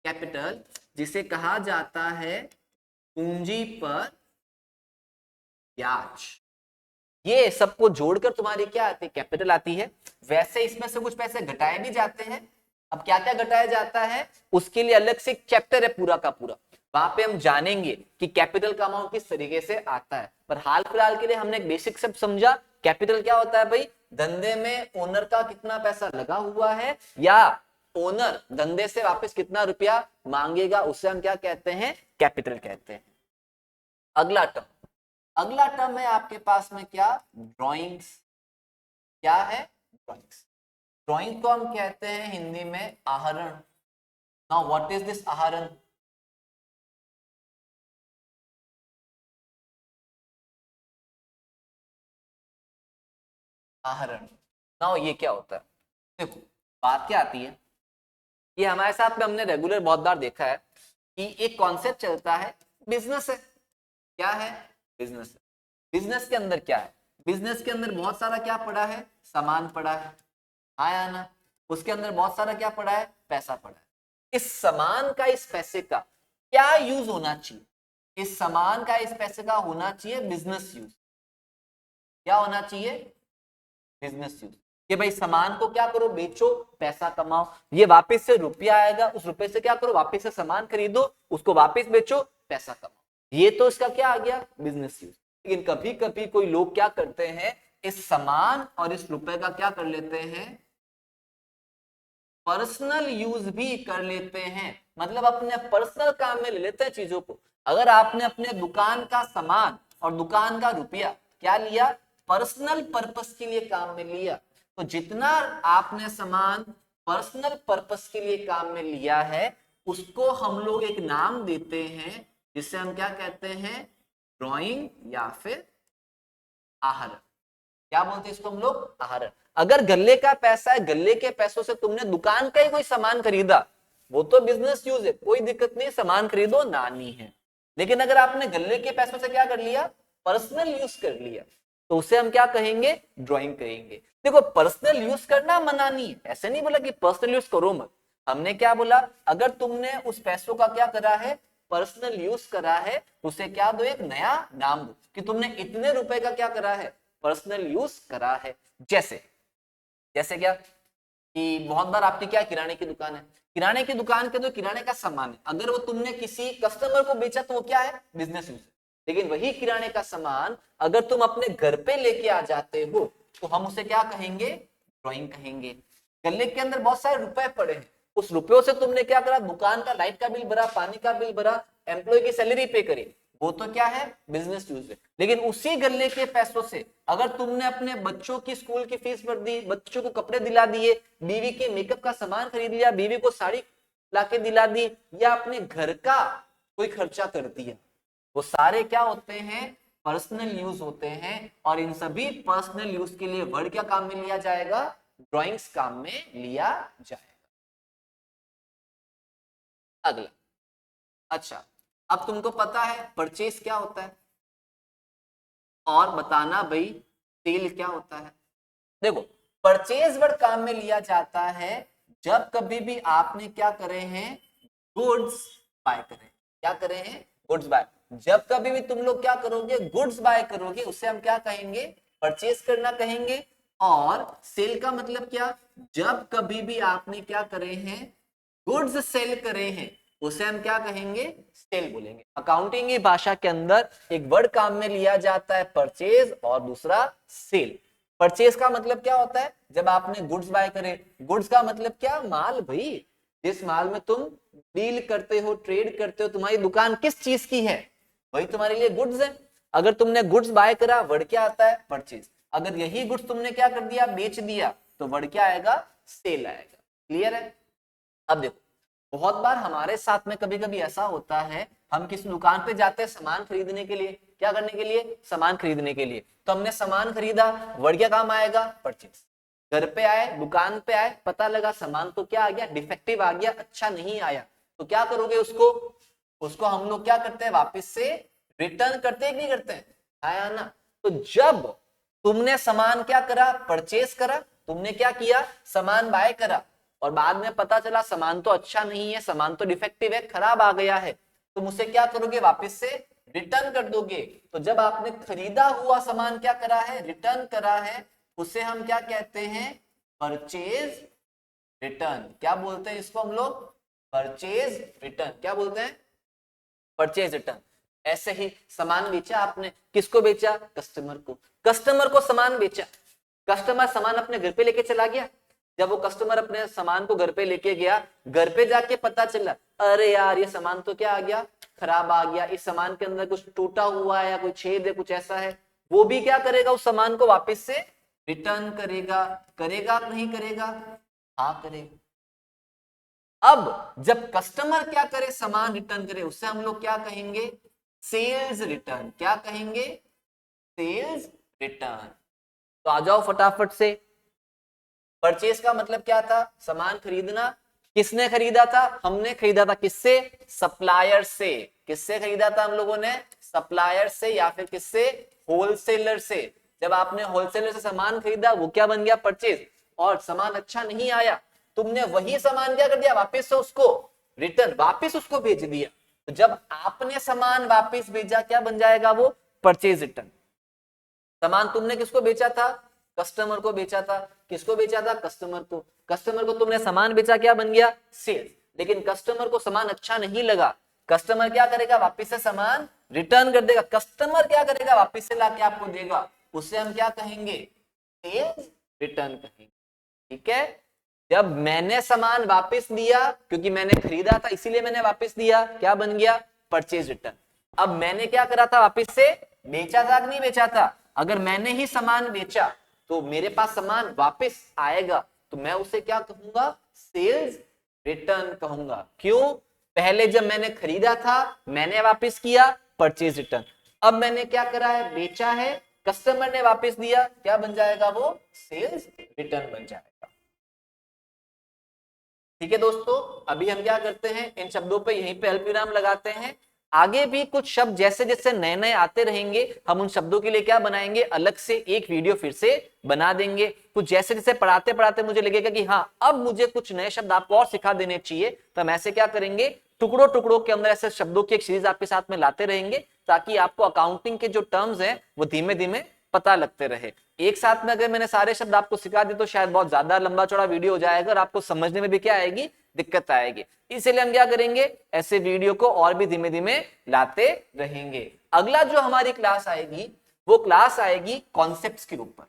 कैपिटल, जिसे कहा जाता है पूंजी पर ब्याज। ये सबको जोड़कर तुम्हारी क्या आती है, कैपिटल आती है। वैसे इसमें से कुछ पैसे घटाए भी जाते हैं। अब क्या क्या घटाया जाता है, उसके लिए अलग से चैप्टर है पूरा का पूरा, वहां पे हम जानेंगे कि कैपिटल का अमाउंट किस तरीके से आता है। पर हाल फिलहाल के लिए हमने एक बेसिक सब समझा, कैपिटल क्या होता है भाई, धंधे में ओनर का कितना पैसा लगा हुआ है, या ओनर धंधे से वापस कितना रुपया मांगेगा, उसे हम क्या कहते हैं, कैपिटल कहते हैं। अगला टर्म है आपके पास में क्या, ड्रॉइंग्स। क्या है, ड्रॉइंग्स। ड्रॉइंग को हम कहते हैं हिंदी में आहरण। नाउ व्हाट इज दिस आहरण, आहरण। नाउ ये क्या होता है, देखो बात क्या आती है, ये हमारे साथ में हमने रेगुलर बहुत बार देखा है कि एक कॉन्सेप्ट चलता है, बिजनेस है। क्या है, बिजनेस है। बिजनेस के अंदर क्या है, बिजनेस के अंदर बहुत सारा क्या पड़ा है, सामान पड़ा है, आया ना। उसके अंदर बहुत सारा क्या पड़ा है, पैसा पड़ा है। इस सामान का, इस पैसे का क्या यूज होना चाहिए, इस सामान का, इस पैसे का होना चाहिए बिजनेस यूज। क्या होना चाहिए, बिजनेस यूज। कि भाई सामान को क्या करो, बेचो, पैसा कमाओ, ये वापस से रुपया आएगा, उस रुपए से क्या करो, वापस से सामान खरीदो, उसको वापस बेचो, पैसा कमाओ। ये तो इसका क्या आ गया, बिजनेस यूज। लेकिन कभी कभी कोई लोग क्या करते हैं, इस सामान और इस रुपए का क्या कर लेते हैं, पर्सनल यूज भी कर लेते हैं। मतलब अपने पर्सनल काम में ले लेते हैं चीजों को। अगर आपने अपने दुकान का सामान और दुकान का रुपया क्या लिया, पर्सनल पर्पस के लिए काम में लिया, तो जितना आपने सामान पर्सनल पर्पस के लिए काम में लिया है, उसको हम लोग एक नाम देते हैं, जिसे हम क्या कहते हैं, ड्राइंग या फिर आहरण। क्या बोलते हैं इसको हम लोग, आहरण। अगर गल्ले का पैसा है, गल्ले के पैसों से तुमने दुकान का ही कोई सामान खरीदा, वो तो बिजनेस यूज है, कोई दिक्कत नहीं, सामान खरीदो, नानी है। लेकिन अगर आपने गल्ले के पैसों से क्या कर लिया, पर्सनल यूज कर लिया, तो उसे हम क्या कहेंगे, ड्राइंग कहेंगे। देखो पर्सनल यूज करना मना नहीं है, ऐसे नहीं बोला कि पर्सनल यूज करो मत। हमने क्या बोला, अगर तुमने उस पैसों का क्या करा है, पर्सनल यूज करा है, उसे क्या दो, एक नया नाम दो कि तुमने इतने रुपए का क्या करा है, पर्सनल यूज करा है। जैसे जैसे क्या कि बहुत बार आपकी क्या किराने की दुकान है, किराने की दुकान के तो किराने का सामान है, अगर वो तुमने किसी कस्टमर को बेचा तो वो क्या है, बिजनेस यूज है। लेकिन वही किराने का सामान अगर तुम अपने घर पे लेके आ जाते हो, तो हम उसे क्या कहेंगे, ड्राइंग कहेंगे। गल्ले के अंदर बहुत सारे रुपए पड़े हैं, उस रुपयों से तुमने क्या करा, दुकान का लाइट का बिल भरा, पानी का बिल भरा, एम्प्लॉय की सैलरी पे करी, वो तो क्या है, बिजनेस यूज है। लेकिन उसी गल्ले के पैसों से अगर तुमने अपने बच्चों की स्कूल की फीस भर दी, बच्चों को कपड़े दिला दिए, बीवी के मेकअप का सामान खरीद लिया, बीवी को साड़ी लाके दिला दी, या अपने घर का कोई खर्चा कर दिया, वो सारे क्या होते हैं, पर्सनल यूज होते हैं। और इन सभी पर्सनल यूज के लिए वर्ड क्या काम में लिया जाएगा, ड्राइंग्स काम में लिया जाएगा। अगला, अच्छा अब तुमको पता है परचेज क्या होता है, और बताना भाई सेल क्या होता है। देखो परचेज वर्ड काम में लिया जाता है जब कभी भी आपने क्या करे हैं, गुड्स बाय करें। क्या करे हैं, गुड्स बाय। जब कभी भी तुम लोग क्या करोगे, गुड्स बाय करोगे, उसे हम क्या कहेंगे, परचेज करना कहेंगे। और सेल का मतलब क्या, जब कभी भी आपने क्या करे हैं, गुड्स सेल करे हैं, उसे हम क्या कहेंगे, सेल बोलेंगे। अकाउंटिंग की भाषा के अंदर एक वर्ड काम में लिया जाता है परचेज और दूसरा सेल। परचेज का मतलब क्या होता है, जब आपने गुड्स बाय करे। गुड्स का मतलब क्या, माल भाई, जिस माल में तुम डील करते हो, ट्रेड करते हो, तुम्हारी दुकान किस चीज की है, वही तुम्हारे लिए गुड्स है। अगर तुमने गुड्स बाय करा, वर्ड क्या आता है, परचेज। अगर यही गुड्स तुमने क्या कर दिया, बेच दिया, तो वर्ड क्या आएगा, सेल आएगा। क्लियर है। अब देखो, बहुत बार हमारे साथ में कभी कभी ऐसा होता है, हम किसी दुकान पे जाते हैं सामान खरीदने के लिए। क्या करने के लिए, सामान खरीदने के लिए। तो हमने सामान खरीदा, वर्ड क्या काम आएगा, परचेज। घर पे आए, दुकान पे आए, पता लगा सामान तो क्या आ गया, डिफेक्टिव आ गया, अच्छा नहीं आया, तो क्या करोगे उसको, उसको हम लोग क्या करते हैं, वापस से रिटर्न करते हैं कि नहीं करते हैं, आया ना। तो जब तुमने सामान क्या करा, परचेज करा, तुमने क्या किया, सामान बाय करा, और बाद में पता चला सामान तो अच्छा नहीं है, सामान तो डिफेक्टिव है, खराब आ गया है, तुम उसे क्या करोगे, वापस से रिटर्न कर दोगे। तो जब आपने खरीदा हुआ सामान क्या करा है, रिटर्न करा है, उसे हम क्या कहते हैं, परचेज रिटर्न। क्या बोलते हैं इसको हम लोग, परचेज रिटर्न। क्या बोलते हैं, परचेज रिटर्न। ऐसे ही सामान बेचा आपने, किसको बेचा, कस्टमर को। कस्टमर को सामान बेचा, कस्टमर सामान अपने घर पे लेके चला गया। जब वो कस्टमर अपने सामान को घर पे लेके गया, घर पे जाके पता चला, अरे यार ये सामान तो क्या आ गया, खराब आ गया, इस सामान के अंदर कुछ टूटा हुआ है या कोई छेद है, कुछ ऐसा है, वो भी क्या करेगा, उस सामान को वापस से रिटर्न करेगा। करेगा नहीं करेगा, हाँ करेगा। अब जब कस्टमर क्या करे, सामान रिटर्न करे, उससे हम लोग क्या कहेंगे, सेल्स रिटर्न। क्या कहेंगे, सेल्स रिटर्न। तो आ जाओ फटाफट से, परचेज का मतलब क्या था, सामान खरीदना। किसने खरीदा था, हमने खरीदा था, किससे, सप्लायर से। किससे खरीदा था हम लोगों ने, सप्लायर से, या फिर किससे, होलसेलर से। जब आपने होलसेलर से सामान खरीदा, वो क्या बन गया, परचेज। और सामान अच्छा नहीं आया, तुमने वही सामान क्या कर दिया, वापस से उसको रिटर्न, वापस उसको भेज दिया। तो जब आपने सामान वापस भेजा, क्या बन जाएगा वो, परचेज रिटर्न। सामान तुमने किसको बेचा था, कस्टमर को बेचा था। किसको बेचा था, कस्टमर को। कस्टमर को तुमने सामान बेचा, क्या बन गया, सेल्स। लेकिन कस्टमर को सामान अच्छा नहीं लगा, कस्टमर क्या करेगा, वापस से सामान रिटर्न कर देगा। कस्टमर क्या करेगा, वापस से लाके आपको देगा, उसे हम क्या कहेंगे, सेल्स रिटर्न कहेंगे। ठीक है। जब मैंने सामान वापस दिया, क्योंकि मैंने खरीदा था इसीलिए मैंने वापस दिया, क्या बन गया, परचेज रिटर्न। अब मैंने क्या करा था, वापस से बेचा था कि नहीं बेचा था। अगर मैंने ही सामान बेचा, तो मेरे पास सामान वापस आएगा, तो मैं उसे क्या कहूंगा, सेल्स रिटर्न कहूंगा। क्यों, पहले जब मैंने खरीदा था, मैंने वापस किया, परचेज रिटर्न। अब मैंने क्या करा है, बेचा है, कस्टमर ने वापस दिया, क्या बन जाएगा वो, सेल्स रिटर्न बन जाएगा। ठीक है दोस्तों, अभी हम क्या करते हैं, इन शब्दों पे यहीं पे अल्पविराम लगाते हैं। आगे भी कुछ शब्द जैसे जैसे नए नए आते रहेंगे, हम उन शब्दों के लिए क्या बनाएंगे, अलग से एक वीडियो फिर से बना देंगे। कुछ जैसे जैसे पढ़ाते पढ़ाते मुझे लगेगा कि हाँ अब मुझे कुछ नए शब्द आपको और सिखा देने चाहिए, तो हम ऐसे क्या करेंगे, टुकड़ों टुकड़ों के अंदर ऐसे शब्दों की एक सीरीज आपके साथ में लाते रहेंगे, ताकि आपको अकाउंटिंग के जो टर्म्स हैं वो धीमे धीमे पता लगते रहे। एक साथ में अगर मैंने सारे शब्द आपको सिखा दिए, तो शायद बहुत ज्यादा लंबा चौड़ा वीडियो हो जाएगा और आपको समझने में भी क्या आएगी, दिक्कत आएगी। इसलिए हम क्या करेंगे, ऐसे वीडियो को और भी धीमे धीमे लाते रहेंगे। अगला जो हमारी क्लास आएगी, वो क्लास आएगी कॉन्सेप्ट्स के ऊपर।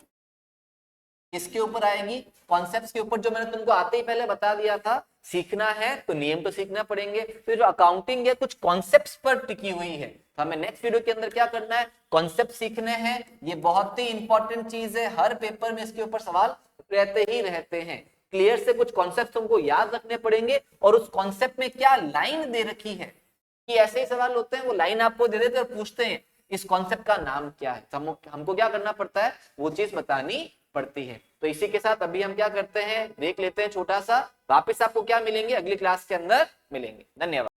किसके ऊपर आएगी, कॉन्सेप्ट्स के ऊपर। जो मैंने तुमको आते ही पहले बता दिया था, सीखना है तो नियम तो सीखना पड़ेंगे, फिर जो अकाउंटिंग है कुछ कॉन्सेप्ट्स पर टिकी हुई है, तो हमें नेक्स्ट वीडियो के अंदर क्या करना है, कॉन्सेप्ट सीखने हैं। ये बहुत ही इंपॉर्टेंट चीज है, हर पेपर में इसके ऊपर सवाल रहते ही रहते हैं। क्लियर से कुछ कॉन्सेप्ट तुमको याद रखने पड़ेंगे, और उस कॉन्सेप्ट में क्या लाइन दे रखी है, कि ऐसे ही सवाल होते हैं, वो लाइन आपको दे देते और पूछते हैं इस कॉन्सेप्ट का नाम क्या है, तो हमको क्या करना पड़ता है, वो चीज बतानी पड़ती है। तो इसी के साथ अभी हम क्या करते हैं, ब्रेक लेते हैं छोटा सा, वापस आपको क्या मिलेंगे, अगली क्लास के अंदर मिलेंगे। धन्यवाद।